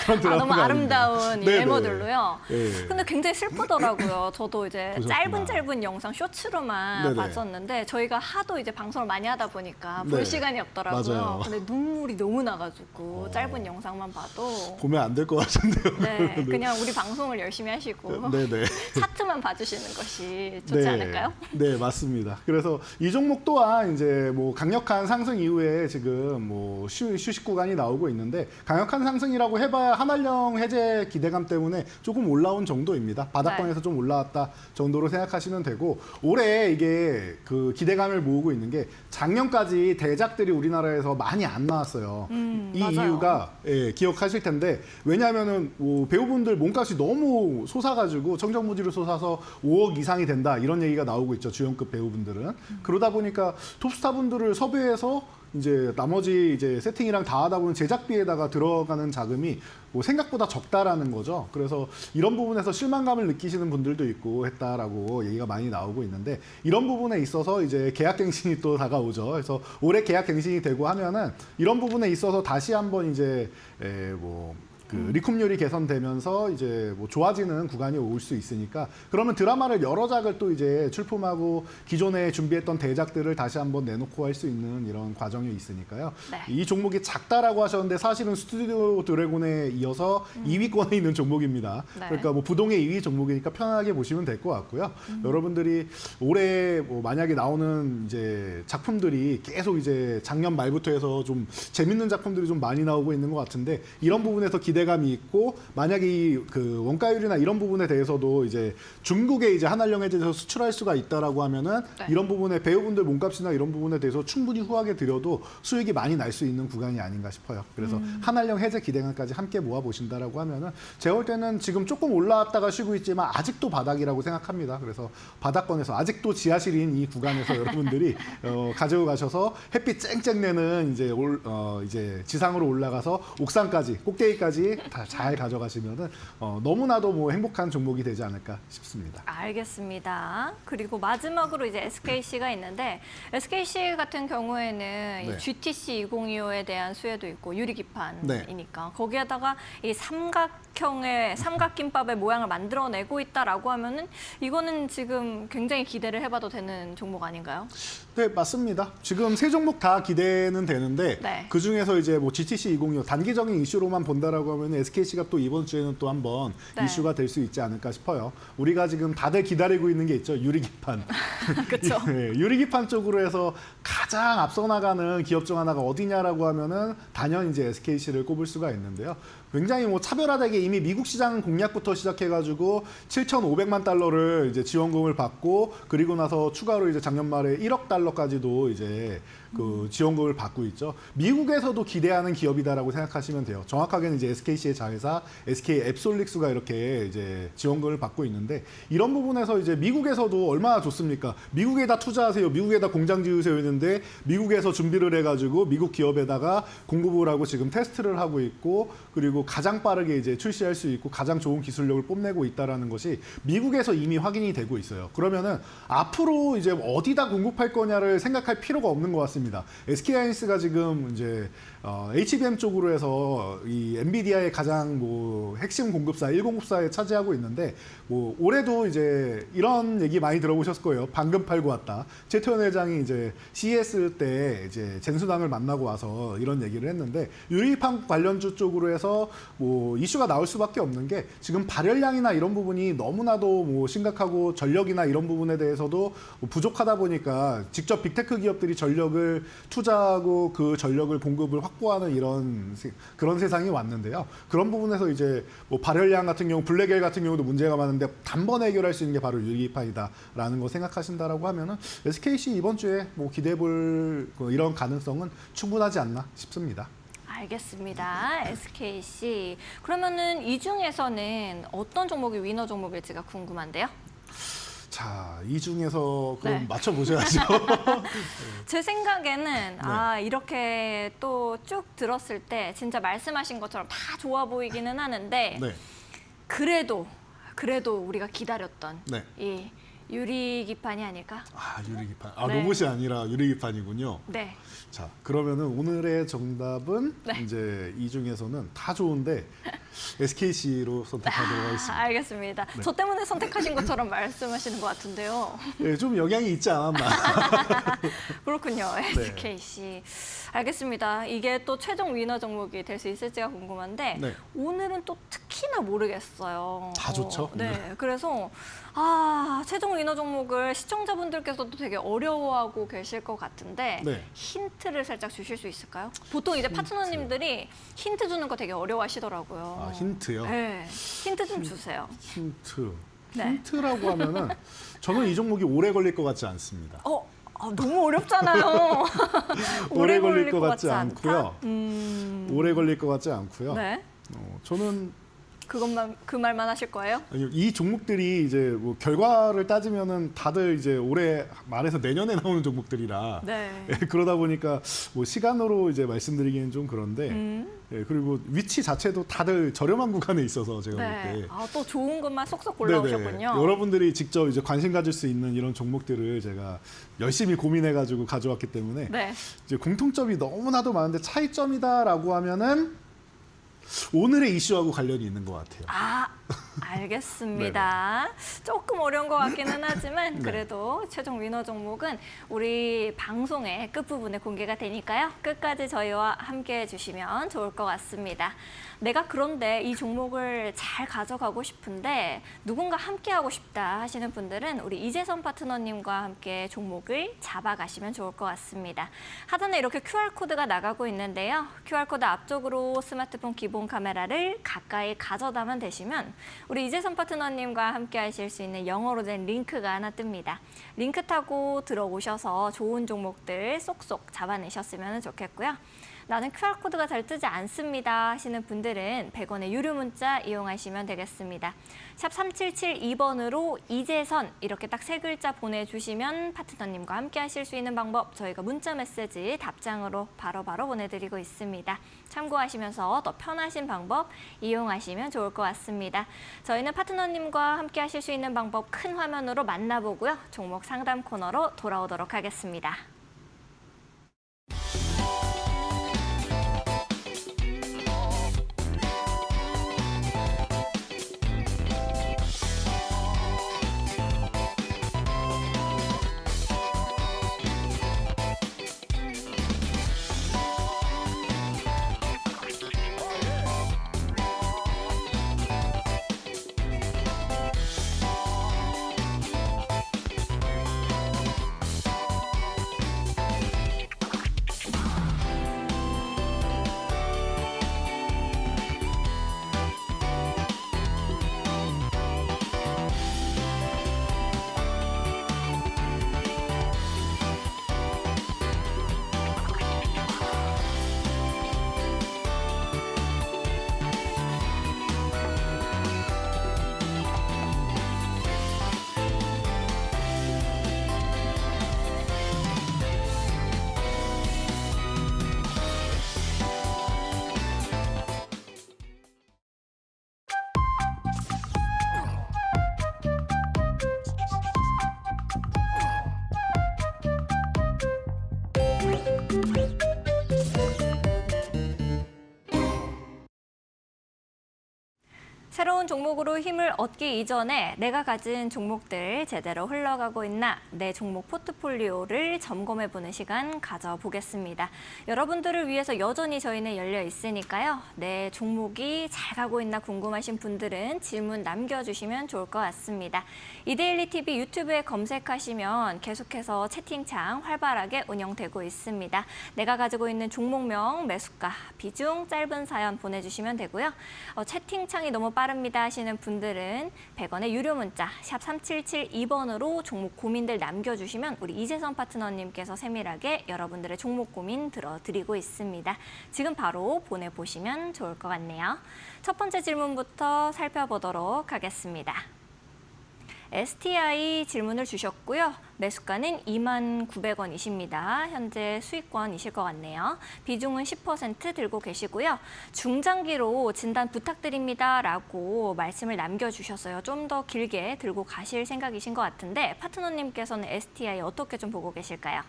Speaker 2: 그런 드라마가
Speaker 1: 너무 아름다운 이
Speaker 2: 네네.
Speaker 1: 외모들로요.
Speaker 2: 네.
Speaker 1: 근데 굉장히 슬프더라고요. 저도 이제
Speaker 2: 보셨구나.
Speaker 1: 짧은 영상 쇼츠로만
Speaker 2: 네네.
Speaker 1: 봤었는데 저희가 하도 이제 방송을 많이 하다 보니까 볼
Speaker 2: 네.
Speaker 1: 시간이 없더라고요.
Speaker 2: 맞아요.
Speaker 1: 근데 눈물이 너무 나가지고 짧은 영상만 봐도
Speaker 2: 보면 안 될 것 같은데요.
Speaker 1: 네, 그냥 우리 방송을 열심히 하시고
Speaker 2: 네네.
Speaker 1: 차트만 봐주시는 것이 좋지 않을까요?
Speaker 2: 네, 맞습니다. 그래서 이 종목 또한 이제 뭐 강력한 상승 이후에 지금 뭐 휴식 구간이 나오고 있는데 강력한 상승이라고 해봐야 한한령 해제 기대감 때문에 조금 올라온 정도입니다. 바닥권에서 좀 올라왔다 정도로 생각하시면 되고 올해 이게 그 기대감을 모으고 있는 게 작년까지 대작들이 우리나라에서 많이 안 나왔어요. 이
Speaker 1: 맞아요.
Speaker 2: 이유가 기억하실 텐데 왜냐하면은 뭐 배우분들 몸값이 너무 솟아가지고 청정무지로 솟아서 5억 이상이 된다 이런 얘기가 나오고 있죠. 주연급 배우분들은. 그러다 보니까 톱스타분들을 섭외해서 이제 나머지 이제 세팅이랑 다 하다 보면 제작비에다가 들어가는 자금이 뭐 생각보다 적다라는 거죠. 그래서 이런 부분에서 실망감을 느끼시는 분들도 있고 했다라고 얘기가 많이 나오고 있는데 이런 부분에 있어서 이제 계약갱신이 또 다가오죠. 그래서 올해 계약갱신이 되고 하면은 이런 부분에 있어서 다시 한번 이제 뭐 그 리쿰률이 개선되면서 이제 뭐 좋아지는 구간이 올 수 있으니까 그러면 드라마를 여러 작을 또 이제 출품하고 기존에 준비했던 대작들을 다시 한번 내놓고 할 수 있는 이런 과정이 있으니까요.
Speaker 1: 네.
Speaker 2: 이 종목이 작다라고 하셨는데 사실은 스튜디오 드래곤에 이어서 2위권에 있는 종목입니다.
Speaker 1: 네.
Speaker 2: 그러니까 뭐 부동의 2위 종목이니까 편하게 보시면 될 것 같고요. 여러분들이 올해 뭐 만약에 나오는 이제 작품들이 계속 이제 작년 말부터 해서 좀 재밌는 작품들이 좀 많이 나오고 있는 것 같은데 이런 부분에서 기대감이 있고 만약에 이 그 원가율이나 이런 부분에 대해서도 이제 중국에 이제 한알령 해제해서 수출할 수가 있다라고 하면은
Speaker 1: 네.
Speaker 2: 이런 부분에 배우분들 몸값이나 이런 부분에 대해서 충분히 후하게 들여도 수익이 많이 날 수 있는 구간이 아닌가 싶어요. 그래서 한알령 해제 기대감까지 함께 모아 보신다라고 하면은 제가 볼 때는 지금 조금 올라왔다가 쉬고 있지만 아직도 바닥이라고 생각합니다. 그래서 바닥권에서 아직도 지하실인 이 구간에서 여러분들이 가지고 가셔서 햇빛 쨍쨍 내는 이제 지상으로 올라가서 옥상까지 꼭대기까지 다 잘 가져가시면은 너무나도 뭐 행복한 종목이 되지 않을까 싶습니다.
Speaker 1: 알겠습니다. 그리고 마지막으로 이제 SKC가 있는데 SKC 같은 경우에는
Speaker 2: 네.
Speaker 1: 이 GTC 2025에 대한 수혜도 있고 유리기판이니까
Speaker 2: 네.
Speaker 1: 거기에다가 이 삼각김밥의 모양을 만들어내고 있다라고 하면은 이거는 지금 굉장히 기대를 해봐도 되는 종목 아닌가요?
Speaker 2: 네, 맞습니다. 지금 세 종목 다 기대는 되는데
Speaker 1: 네.
Speaker 2: 그 중에서 이제 뭐 GTC 2025 단기적인 이슈로만 본다라고 하면 SKC가 또 이번 주에는 또 한번
Speaker 1: 네.
Speaker 2: 이슈가 될 수 있지 않을까 싶어요. 우리가 지금 다들 기다리고 있는 게 있죠. 유리기판.
Speaker 1: 그렇죠.
Speaker 2: 네, 유리기판 쪽으로 해서 가장 앞서 나가는 기업 중 하나가 어디냐라고 하면은 단연 이제 SKC를 꼽을 수가 있는데요. 굉장히 뭐 차별화되게 이미 미국 시장 공략부터 시작해가지고 7,500만 달러를 이제 지원금을 받고 그리고 나서 추가로 이제 작년 말에 1억 달러까지도 이제 그 지원금을 받고 있죠. 미국에서도 기대하는 기업이다라고 생각하시면 돼요. 정확하게는 이제 SKC의 자회사 SK 앱솔릭스가 이렇게 이제 지원금을 받고 있는데 이런 부분에서 이제 미국에서도 얼마나 좋습니까? 미국에다 투자하세요. 미국에다 공장 지으세요 했는데 미국에서 준비를 해가지고 미국 기업에다가 공급을 하고 지금 테스트를 하고 있고 그리고 가장 빠르게 이제 출시할 수 있고 가장 좋은 기술력을 뽐내고 있다라는 것이 미국에서 이미 확인이 되고 있어요. 그러면은 앞으로 이제 어디다 공급할 거냐를 생각할 필요가 없는 것 같습니다. SK하이닉스가 지금 이제 HBM 쪽으로 해서 이 엔비디아의 가장 뭐 핵심 공급사 1공급사에 차지하고 있는데 뭐 올해도 이제 이런 얘기 많이 들어보셨을 거예요. 방금 팔고 왔다. 최태원 회장이 이제 CES 때 이제 젠수당을 만나고 와서 이런 얘기를 했는데 유리판 관련주 쪽으로 해서 뭐 이슈가 나올 수밖에 없는 게 지금 발열량이나 이런 부분이 너무나도 뭐 심각하고 전력이나 이런 부분에 대해서도 뭐 부족하다 보니까 직접 빅테크 기업들이 전력을 투자하고 그 전력을 공급을 확보하는 그런 세상이 왔는데요. 그런 부분에서 이제 뭐 발열량 같은 경우 블랙엘 같은 경우도 문제가 많은데 단번에 해결할 수 있는 게 바로 유리기판이다라는 거 생각하신다라고 하면은 SKC 이번 주에 뭐 기대해볼 이런 가능성은 충분하지 않나 싶습니다.
Speaker 1: 알겠습니다. SKC. 그러면은 이 중에서는 어떤 종목이 위너 종목일지가 궁금한데요.
Speaker 2: 자, 이 중에서 그럼
Speaker 1: 네.
Speaker 2: 맞춰보셔야죠.
Speaker 1: 제 생각에는
Speaker 2: 네.
Speaker 1: 이렇게 또 쭉 들었을 때 진짜 말씀하신 것처럼 다 좋아 보이기는 하는데
Speaker 2: 네.
Speaker 1: 그래도 우리가 기다렸던
Speaker 2: 네.
Speaker 1: 이 유리기판이 아닐까?
Speaker 2: 아, 유리기판.
Speaker 1: 네.
Speaker 2: 로봇이 아니라 유리기판이군요.
Speaker 1: 네.
Speaker 2: 자, 그러면은 오늘의 정답은
Speaker 1: 네.
Speaker 2: 이제 이 중에서는 다 좋은데 SKC로 선택하도록 하겠습니다.
Speaker 1: 알겠습니다.
Speaker 2: 네.
Speaker 1: 저 때문에 선택하신 것처럼 말씀하시는 것 같은데요.
Speaker 2: 예, 좀 영향이 있지 않았나.
Speaker 1: 그렇군요.
Speaker 2: 네.
Speaker 1: SKC. 알겠습니다. 이게 또 최종 위너 종목이 될 수 있을지가 궁금한데
Speaker 2: 네.
Speaker 1: 오늘은 또 특히나 모르겠어요.
Speaker 2: 다 좋죠,
Speaker 1: 네.
Speaker 2: 오늘.
Speaker 1: 그래서 최종 위너 종목을 시청자분들께서도 되게 어려워하고 계실 것 같은데
Speaker 2: 네.
Speaker 1: 힌트를 살짝 주실 수 있을까요? 보통 이제 파트너님들이 힌트 주는 거 되게 어려워하시더라고요.
Speaker 2: 아, 힌트요?
Speaker 1: 네. 힌트 좀 주세요.
Speaker 2: 힌트.
Speaker 1: 네.
Speaker 2: 힌트라고 하면은 저는 이 종목이 오래 걸릴 것 같지 않습니다.
Speaker 1: 너무 어렵잖아요.
Speaker 2: 오래 걸릴 것 같지
Speaker 1: 않다?
Speaker 2: 않고요. 오래 걸릴 것 같지 않고요.
Speaker 1: 네.
Speaker 2: 저는
Speaker 1: 그 말만 하실 거예요?
Speaker 2: 아니요, 이 종목들이 이제 뭐 결과를 따지면은 다들 이제 올해 말해서 내년에 나오는 종목들이라
Speaker 1: 네.
Speaker 2: 그러다 보니까 뭐 시간으로 이제 말씀드리기는 좀 그런데 그리고 위치 자체도 다들 저렴한 구간에 있어서 제가 볼
Speaker 1: 네.
Speaker 2: 때
Speaker 1: 또 좋은 것만 쏙쏙
Speaker 2: 네네.
Speaker 1: 골라오셨군요.
Speaker 2: 여러분들이 직접 이제 관심 가질 수 있는 이런 종목들을 제가 열심히 고민해가지고 가져왔기 때문에
Speaker 1: 네.
Speaker 2: 이제 공통점이 너무나도 많은데 차이점이다라고 하면은 오늘의 이슈하고 관련이 있는 것 같아요.
Speaker 1: 아, 알겠습니다. 조금 어려운 것 같기는 하지만
Speaker 2: 네.
Speaker 1: 그래도 최종 위너 종목은 우리 방송의 끝부분에 공개가 되니까요. 끝까지 저희와 함께 해주시면 좋을 것 같습니다. 내가 그런데 이 종목을 잘 가져가고 싶은데 누군가 함께하고 싶다 하시는 분들은 우리 이재선 파트너님과 함께 종목을 잡아가시면 좋을 것 같습니다. 하단에 이렇게 QR코드가 나가고 있는데요. QR코드 앞쪽으로 스마트폰 기본 카메라를 가까이 가져다만 대시면 우리 이재선 파트너님과 함께 하실 수 있는 영어로 된 링크가 하나 뜹니다. 링크 타고 들어오셔서 좋은 종목들 쏙쏙 잡아내셨으면 좋겠고요. 나는 QR코드가 잘 뜨지 않습니다 하시는 분들은 100원의 유료 문자 이용하시면 되겠습니다. 샵 3772번으로 이재선 이렇게 딱 세 글자 보내주시면 파트너님과 함께 하실 수 있는 방법 저희가 문자 메시지 답장으로 바로바로 보내드리고 있습니다. 참고하시면서 더 편하신 방법 이용하시면 좋을 것 같습니다. 저희는 파트너님과 함께 하실 수 있는 방법 큰 화면으로 만나보고요. 종목 상담 코너로 돌아오도록 하겠습니다. 새로운 종목으로 힘을 얻기 이전에 내가 가진 종목들 제대로 흘러가고 있나 내 종목 포트폴리오를 점검해보는 시간 가져보겠습니다. 여러분들을 위해서 여전히 저희는 열려 있으니까요. 내 종목이 잘 가고 있나 궁금하신 분들은 질문 남겨주시면 좋을 것 같습니다. 이데일리 TV 유튜브에 검색하시면 계속해서 채팅창 활발하게 운영되고 있습니다. 내가 가지고 있는 종목명, 매수가, 비중, 짧은 사연 보내주시면 되고요. 채팅창이 너무 빠릅니다 하시는 분들은 100원의 유료 문자 샵 3772번으로 종목 고민들 남겨주시면 우리 이재선 파트너님께서 세밀하게 여러분들의 종목 고민 들어드리고 있습니다. 지금 바로 보내보시면 좋을 것 같네요. 첫 번째 질문부터 살펴보도록 하겠습니다. STI 질문을 주셨고요. 매수가는 29,900원이십니다. 현재 수익권이실 것 같네요. 비중은 10% 들고 계시고요. 중장기로 진단 부탁드립니다 라고 말씀을 남겨주셨어요. 좀 더 길게 들고 가실 생각이신 것 같은데 파트너님께서는 STI 어떻게 좀 보고 계실까요?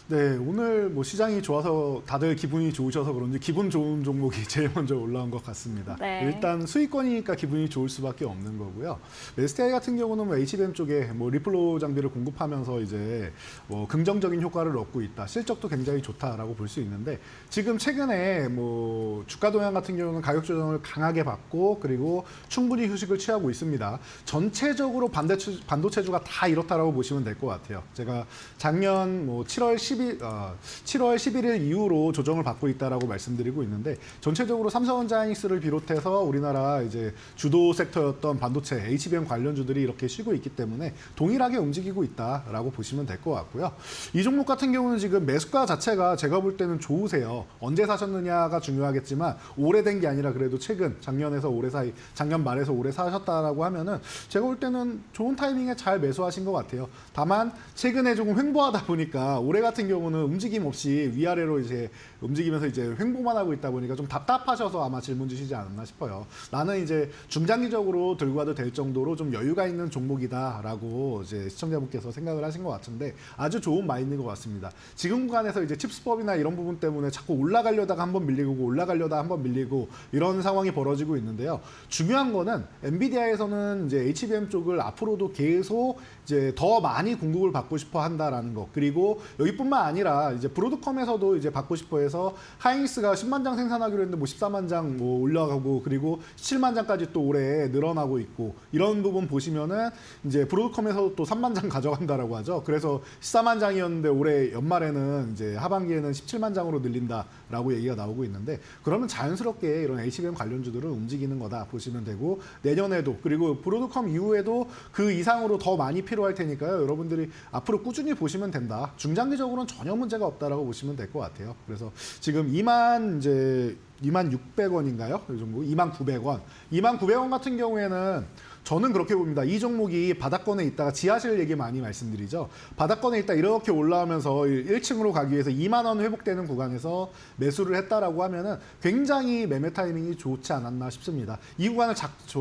Speaker 2: 네, 오늘 뭐 시장이 좋아서 다들 기분이 좋으셔서 그런지 기분 좋은 종목이 제일 먼저 올라온 것 같습니다.
Speaker 1: 네.
Speaker 2: 일단 수익권이니까 기분이 좋을 수밖에 없는 거고요. STI 같은 경우는 뭐 HBM 쪽에 뭐 리플로 장비를 공급하면서 이제 뭐 긍정적인 효과를 얻고 있다. 실적도 굉장히 좋다라고 볼 수 있는데 지금 최근에 뭐 주가 동향 같은 경우는 가격 조정을 강하게 받고 그리고 충분히 휴식을 취하고 있습니다. 전체적으로 반도체주가 다 이렇다라고 보시면 될 것 같아요. 제가 작년 뭐 7월 11일 이후로 조정을 받고 있다라고 말씀드리고 있는데 전체적으로 삼성전자하이닉스를 비롯해서 우리나라 이제 주도 섹터였던 반도체 HBM 관련주들이 이렇게 쉬고 있기 때문에 동일하게 움직이고 있다라고 보시면 될 것 같고요. 이 종목 같은 경우는 지금 매수가 자체가 제가 볼 때는 좋으세요. 언제 사셨느냐가 중요하겠지만 오래된 게 아니라 그래도 최근 작년에서 올해 사이, 작년 말에서 올해 사셨다라고 하면은 제가 볼 때는 좋은 타이밍에 잘 매수하신 것 같아요. 다만 최근에 조금 횡보하다 보니까 올해 같은 같은 경우는 움직임 없이 위아래로 이제 움직이면서 이제 횡보만 하고 있다 보니까 좀 답답하셔서 아마 질문 주시지 않았나 싶어요. 나는 이제 중장기적으로 들고 가도 될 정도로 좀 여유가 있는 종목이다라고 이제 시청자분께서 생각을 하신 것 같은데 아주 좋은 마인드인 것 같습니다. 지금 구간에서 이제 칩스법이나 이런 부분 때문에 자꾸 올라가려다가 한번 밀리고 올라가려다 한번 밀리고 이런 상황이 벌어지고 있는데요. 중요한 거는 엔비디아에서는 이제 HBM 쪽을 앞으로도 계속 이제 더 많이 공급을 받고 싶어 한다라는 거. 그리고 여기뿐만 아니라 이제 브로드컴에서도 이제 받고 싶어 해서 하이닉스가 10만 장 생산하기로 했는데 뭐 14만 장 뭐 올라가고 그리고 17만 장까지 또 올해 늘어나고 있고 이런 부분 보시면은 이제 브로드컴에서도 또 3만 장 가져간다라고 하죠. 그래서 14만 장이었는데 올해 연말에는 이제 하반기에는 17만 장으로 늘린다라고 얘기가 나오고 있는데 그러면 자연스럽게 이런 HBM 관련주들은 움직이는 거다 보시면 되고 내년에도 그리고 브로드컴 이후에도 그 이상으로 더 많이 필요할 테니까요. 여러분들이 앞으로 꾸준히 보시면 된다. 중장기적으로는 전혀 문제가 없다라고 보시면 될 것 같아요. 그래서 지금 26,600원인가요? 이 정도 29,900원. 29,900원 같은 경우에는 저는 그렇게 봅니다. 이 종목이 바닥권에 있다가 지하실 얘기 많이 말씀드리죠. 바닥권에 있다 이렇게 올라오면서 1층으로 가기 위해서 2만 원 회복되는 구간에서 매수를 했다라고 하면은 굉장히 매매 타이밍이 좋지 않았나 싶습니다. 이 구간을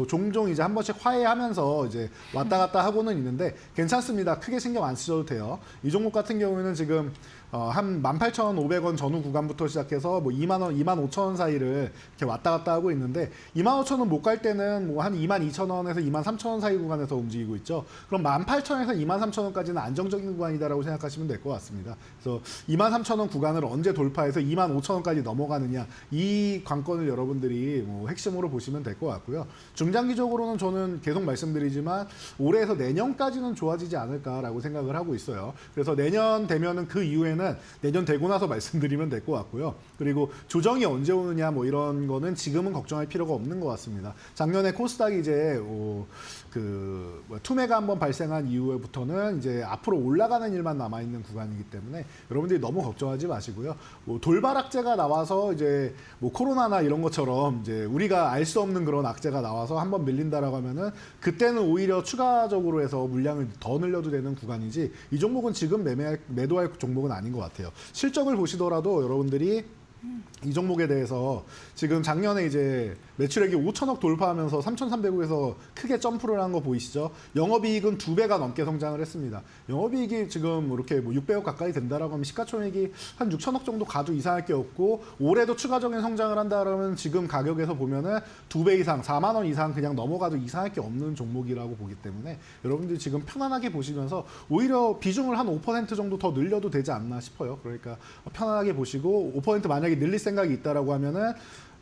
Speaker 2: 종종 이제 한 번씩 화해하면서 이제 왔다 갔다 하고는 있는데 괜찮습니다. 크게 신경 안 쓰셔도 돼요. 이 종목 같은 경우에는 지금 한 18,500원 전후 구간부터 시작해서 뭐 2만 원, 25,000원 사이를 이렇게 왔다 갔다 하고 있는데 25,000원 못 갈 때는 뭐 한 22,000원에서 23,000원 사이 구간에서 움직이고 있죠. 그럼 18,000원에서 23,000원까지는 안정적인 구간이다라고 생각하시면 될 것 같습니다. 그래서 23,000원 구간을 언제 돌파해서 25,000원까지 넘어가느냐 이 관건을 여러분들이 뭐 핵심으로 보시면 될 것 같고요. 중장기적으로는 저는 계속 말씀드리지만 올해에서 내년까지는 좋아지지 않을까라고 생각을 하고 있어요. 그래서 내년 되면은 그 이후에는 내년 되고 나서 말씀드리면 될 것 같고요. 그리고 조정이 언제 오느냐 뭐 이런 거는 지금은 걱정할 필요가 없는 것 같습니다. 작년에 코스닥이 이제 투매가 한번 발생한 이후부터는 이제 앞으로 올라가는 일만 남아 있는 구간이기 때문에 여러분들이 너무 걱정하지 마시고요. 뭐 돌발 악재가 나와서 이제 뭐 코로나나 이런 것처럼 이제 우리가 알 수 없는 그런 악재가 나와서 한번 밀린다라고 하면은 그때는 오히려 추가적으로 해서 물량을 더 늘려도 되는 구간이지 이 종목은 지금 매도할 종목은 아닌 것 같아요. 실적을 보시더라도 여러분들이 이 종목에 대해서 지금 작년에 이제 매출액이 5천억 돌파하면서 3,300억에서 크게 점프를 한 거 보이시죠? 영업이익은 2배가 넘게 성장을 했습니다. 영업이익이 지금 이렇게 뭐 600억 가까이 된다라고 하면 시가총액이 한 6천억 정도 가도 이상할 게 없고 올해도 추가적인 성장을 한다라면 지금 가격에서 보면은 2배 이상, 4만 원 이상 그냥 넘어가도 이상할 게 없는 종목이라고 보기 때문에 여러분들이 지금 편안하게 보시면서 오히려 비중을 한 5% 정도 더 늘려도 되지 않나 싶어요. 그러니까 편안하게 보시고 5% 만약에 늘릴 생각이 있다라고 하면은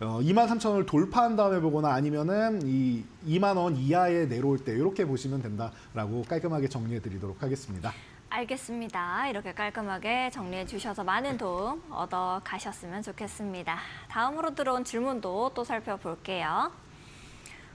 Speaker 2: 23,000원을 돌파한 다음에 보거나 아니면은 이 2만 원 이하에 내려올 때 이렇게 보시면 된다라고 깔끔하게 정리해 드리도록 하겠습니다.
Speaker 1: 알겠습니다. 이렇게 깔끔하게 정리해 주셔서 많은 도움 얻어 가셨으면 좋겠습니다. 다음으로 들어온 질문도 또 살펴볼게요.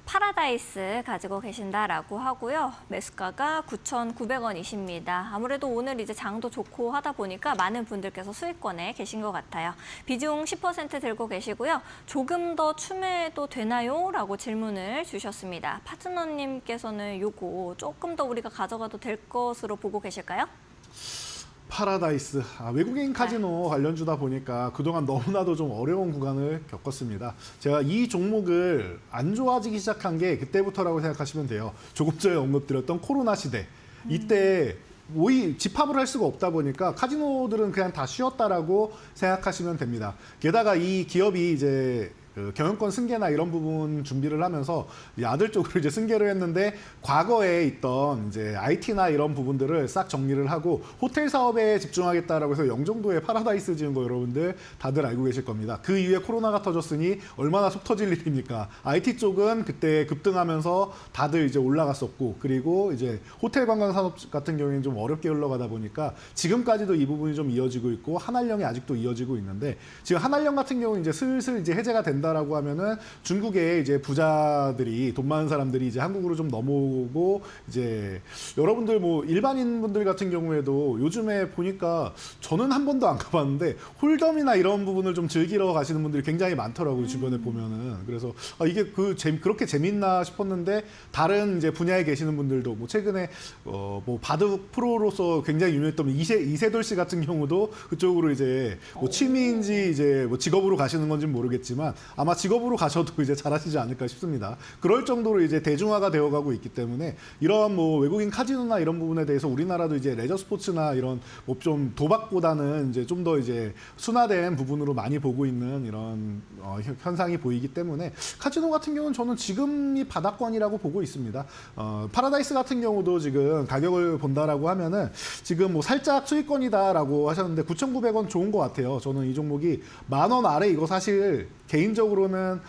Speaker 1: 파라다이스 가지고 계신다라고 하고요. 매수가가 9,900원이십니다. 아무래도 오늘 이제 장도 좋고 하다 보니까 많은 분들께서 수익권에 계신 것 같아요. 비중 10% 들고 계시고요. 조금 더 추매도 되나요? 라고 질문을 주셨습니다. 파트너님께서는 요거 조금 더 우리가 가져가도 될 것으로 보고 계실까요?
Speaker 2: 파라다이스, 외국인 카지노 관련주다 보니까 그동안 너무나도 좀 어려운 구간을 겪었습니다. 제가 이 종목을 안 좋아지기 시작한 게 그때부터라고 생각하시면 돼요. 조금 전에 언급드렸던 코로나 시대. 이때 집합을 할 수가 없다 보니까 카지노들은 그냥 다 쉬었다라고 생각하시면 됩니다. 게다가 이 기업이 이제 경영권 승계나 이런 부분 준비를 하면서 아들 쪽으로 이제 승계를 했는데 과거에 있던 이제 IT나 이런 부분들을 싹 정리를 하고 호텔 사업에 집중하겠다라고 해서 영종도에 파라다이스 지은 거 여러분들 다들 알고 계실 겁니다. 그 이후에 코로나가 터졌으니 얼마나 속 터질 일입니까? IT 쪽은 그때 급등하면서 다들 이제 올라갔었고 그리고 이제 호텔 관광 산업 같은 경우에는 좀 어렵게 흘러가다 보니까 지금까지도 이 부분이 좀 이어지고 있고 한알령이 아직도 이어지고 있는데 지금 한알령 같은 경우는 이제 슬슬 이제 해제가 된다. 된다라고 하면은 중국에 이제 부자들이 돈 많은 사람들이 이제 한국으로 좀 넘어오고 이제 여러분들 뭐 일반인 분들 같은 경우에도 요즘에 보니까 저는 한 번도 안 가봤는데 홀덤이나 이런 부분을 좀 즐기러 가시는 분들이 굉장히 많더라고요. 주변에 보면은. 그래서 이게 그렇게 재밌나 싶었는데 다른 이제 분야에 계시는 분들도 뭐 최근에 뭐 바둑 프로로서 굉장히 유명했던 이세돌 씨 같은 경우도 그쪽으로 이제 뭐 취미인지 이제 뭐 직업으로 가시는 건지는 모르겠지만 아마 직업으로 가셔도 이제 잘하시지 않을까 싶습니다. 그럴 정도로 이제 대중화가 되어가고 있기 때문에 이런 뭐 외국인 카지노나 이런 부분에 대해서 우리나라도 이제 레저 스포츠나 이런 뭐 좀 도박보다는 이제 좀 더 이제 순화된 부분으로 많이 보고 있는 이런 현상이 보이기 때문에 카지노 같은 경우는 저는 지금이 바닥권이라고 보고 있습니다. 파라다이스 같은 경우도 지금 가격을 본다라고 하면은 지금 뭐 살짝 수익권이다라고 하셨는데 9,900원 좋은 것 같아요. 저는 이 종목이 10,000원 아래 이거 사실 개인적으로는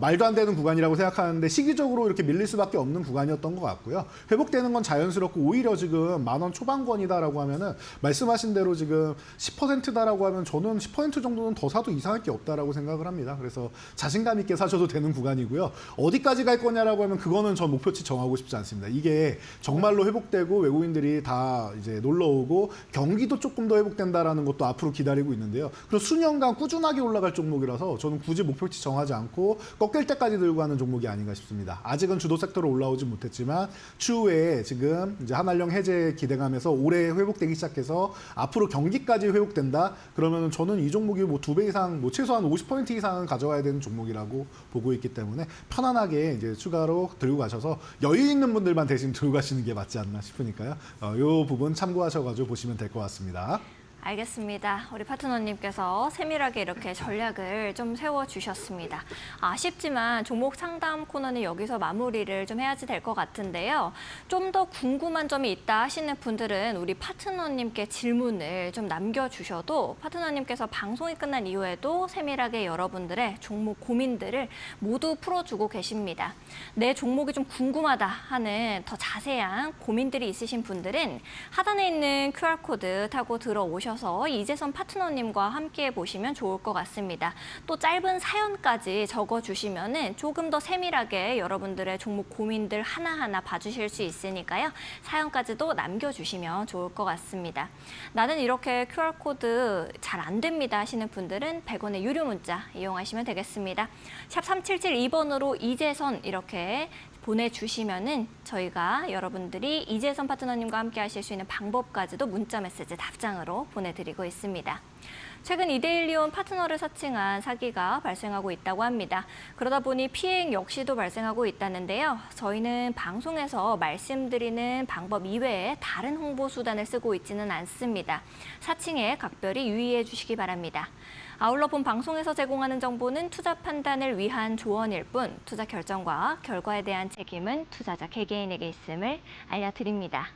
Speaker 2: 말도 안 되는 구간이라고 생각하는데 시기적으로 이렇게 밀릴 수밖에 없는 구간이었던 것 같고요. 회복되는 건 자연스럽고 오히려 지금 10,000원 초반권이다라고 하면은 말씀하신 대로 지금 10%다라고 하면 저는 10% 정도는 더 사도 이상할 게 없다라고 생각을 합니다. 그래서 자신감 있게 사셔도 되는 구간이고요. 어디까지 갈 거냐라고 하면 그거는 전 목표치 정하고 싶지 않습니다. 이게 정말로 회복되고 외국인들이 다 이제 놀러 오고 경기도 조금 더 회복된다라는 것도 앞으로 기다리고 있는데요. 그리고 수년간 꾸준하게 올라갈 종목이라서 저는 굳이 목표치 정하지 않고 꺾일 때까지 들고 가는 종목이 아닌가 싶습니다. 아직은 주도 섹터로 올라오지 못했지만 추후에 지금 이제 한한령 해제 기대감에서 올해 회복되기 시작해서 앞으로 경기까지 회복된다. 그러면 저는 이 종목이 뭐 2배 이상, 뭐 최소한 50% 이상은 가져가야 되는 종목이라고 보고 있기 때문에 편안하게 이제 추가로 들고 가셔서 여유 있는 분들만 대신 들고 가시는 게 맞지 않나 싶으니까요. 이 부분 참고하셔가지고 보시면 될 것 같습니다.
Speaker 1: 알겠습니다. 우리 파트너님께서 세밀하게 이렇게 전략을 좀 세워주셨습니다. 아쉽지만 종목 상담 코너는 여기서 마무리를 좀 해야지 될 것 같은데요. 좀 더 궁금한 점이 있다 하시는 분들은 우리 파트너님께 질문을 좀 남겨주셔도 파트너님께서 방송이 끝난 이후에도 세밀하게 여러분들의 종목 고민들을 모두 풀어주고 계십니다. 내 종목이 좀 궁금하다 하는 더 자세한 고민들이 있으신 분들은 하단에 있는 QR코드 타고 들어오셔서 이재선 파트너님과 함께 보시면 좋을 것 같습니다. 또 짧은 사연까지 적어주시면 조금 더 세밀하게 여러분들의 종목 고민들 하나하나 봐주실 수 있으니까요. 사연까지도 남겨주시면 좋을 것 같습니다. 나는 이렇게 QR코드 잘 안 됩니다 하시는 분들은 100원의 유료 문자 이용하시면 되겠습니다. 샵 3772번으로 이재선 이렇게 보내주시면은 저희가 여러분들이 이재선 파트너님과 함께 하실 수 있는 방법까지도 문자 메시지 답장으로 보내드리고 있습니다. 최근 이데일리온 파트너를 사칭한 사기가 발생하고 있다고 합니다. 그러다 보니 피해 역시도 발생하고 있다는데요. 저희는 방송에서 말씀드리는 방법 이외에 다른 홍보 수단을 쓰고 있지는 않습니다. 사칭에 각별히 유의해 주시기 바랍니다. 아울러 본 방송에서 제공하는 정보는 투자 판단을 위한 조언일 뿐 투자 결정과 결과에 대한 책임은 투자자 개개인에게 있음을 알려드립니다.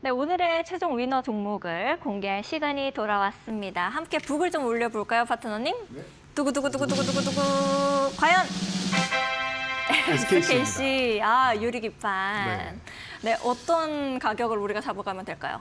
Speaker 1: 네, 오늘의 최종 위너 종목을 공개할 시간이 돌아왔습니다. 함께 북을 좀 올려볼까요, 파트너님?
Speaker 2: 네.
Speaker 1: 두구두구두구두구두구두구. 과연
Speaker 2: SKC입니다.
Speaker 1: SKC, 유리 기판. 네, 어떤 가격을 우리가 잡아가면 될까요?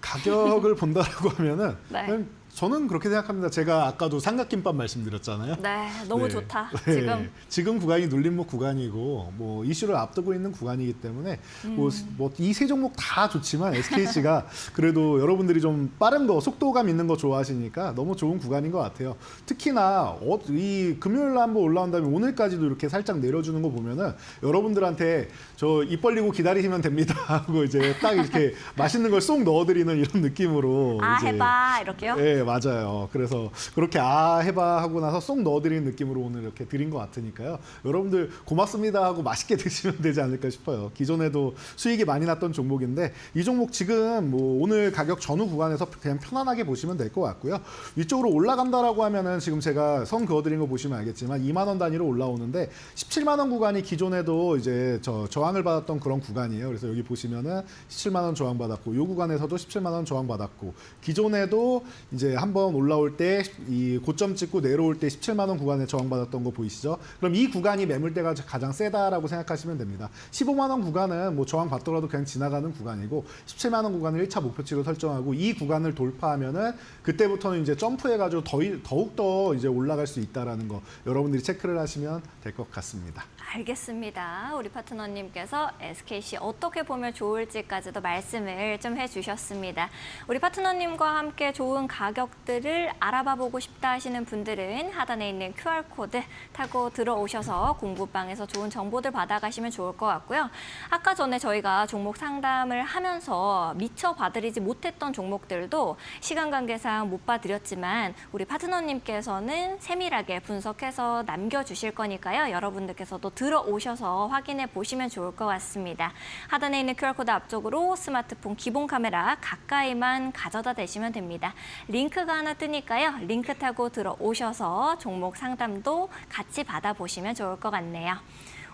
Speaker 2: 가격을 본다라고 하면은
Speaker 1: 네.
Speaker 2: 그냥 저는 그렇게 생각합니다. 제가 아까도 삼각김밥 말씀드렸잖아요.
Speaker 1: 네, 너무
Speaker 2: 네.
Speaker 1: 좋다.
Speaker 2: 네. 지금 구간이 눌림목 구간이고 뭐 이슈를 앞두고 있는 구간이기 때문에 뭐 이 세 종목 다 좋지만 SKC가 그래도 여러분들이 좀 빠른 거, 속도감 있는 거 좋아하시니까 너무 좋은 구간인 것 같아요. 특히나 이 금요일 날 한번 올라온 다음에 오늘까지도 이렇게 살짝 내려주는 거 보면은 여러분들한테 저 입 벌리고 기다리시면 됩니다 하고 이제 딱 이렇게 맛있는 걸 쏙 넣어드리는 이런 느낌으로 이제
Speaker 1: 해봐 이렇게요?
Speaker 2: 네, 맞아요. 그래서 그렇게 해봐 하고 나서 쏙 넣어드리는 느낌으로 오늘 이렇게 드린 것 같으니까요. 여러분들 고맙습니다 하고 맛있게 드시면 되지 않을까 싶어요. 기존에도 수익이 많이 났던 종목인데 이 종목 지금 뭐 오늘 가격 전후 구간에서 그냥 편안하게 보시면 될 것 같고요. 위쪽으로 올라간다라고 하면은 지금 제가 선 그어드린 거 보시면 알겠지만 2만 원 단위로 올라오는데 17만 원 구간이 기존에도 이제 저항을 받았던 그런 구간이에요. 그래서 여기 보시면은 17만 원 저항 받았고 이 구간에서도 17만 원 저항 받았고 기존에도 이제 한번 올라올 때 이 고점 찍고 내려올 때 17만 원 구간에 저항 받았던 거 보이시죠? 그럼 이 구간이 매물대가 가장 세다라고 생각하시면 됩니다. 15만 원 구간은 뭐 저항 받더라도 그냥 지나가는 구간이고 17만 원 구간을 1차 목표치로 설정하고 이 구간을 돌파하면은 그때부터는 이제 점프해가지고 더욱더 이제 올라갈 수 있다라는 거 여러분들이 체크를 하시면 될 것 같습니다.
Speaker 1: 알겠습니다. 우리 파트너님께서 SKC 어떻게 보면 좋을지까지도 말씀을 좀 해주셨습니다. 우리 파트너님과 함께 좋은 가격들을 알아봐 보고 싶다 하시는 분들은 하단에 있는 QR코드 타고 들어오셔서 공부방에서 좋은 정보들 받아가시면 좋을 것 같고요. 아까 전에 저희가 종목 상담을 하면서 미처 봐드리지 못했던 종목들도 시간 관계상 못 봐드렸지만 우리 파트너님께서는 세밀하게 분석해서 남겨주실 거니까요. 여러분들께서도 들어오셔서 확인해 보시면 좋을 것 같습니다. 하단에 있는 QR코드 앞쪽으로 스마트폰 기본 카메라 가까이만 가져다 대시면 됩니다. 링크가 하나 뜨니까요. 링크 타고 들어오셔서 종목 상담도 같이 받아보시면 좋을 것 같네요.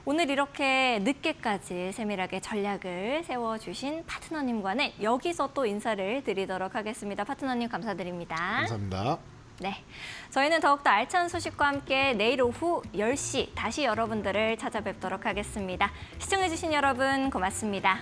Speaker 1: 오늘 이렇게 늦게까지 세밀하게 전략을 세워주신 파트너님과는 여기서 또 인사를 드리도록 하겠습니다. 파트너님 감사드립니다.
Speaker 2: 감사합니다.
Speaker 1: 네, 저희는 더욱더 알찬 소식과 함께 내일 오후 10시 다시 여러분들을 찾아뵙도록 하겠습니다. 시청해주신 여러분 고맙습니다.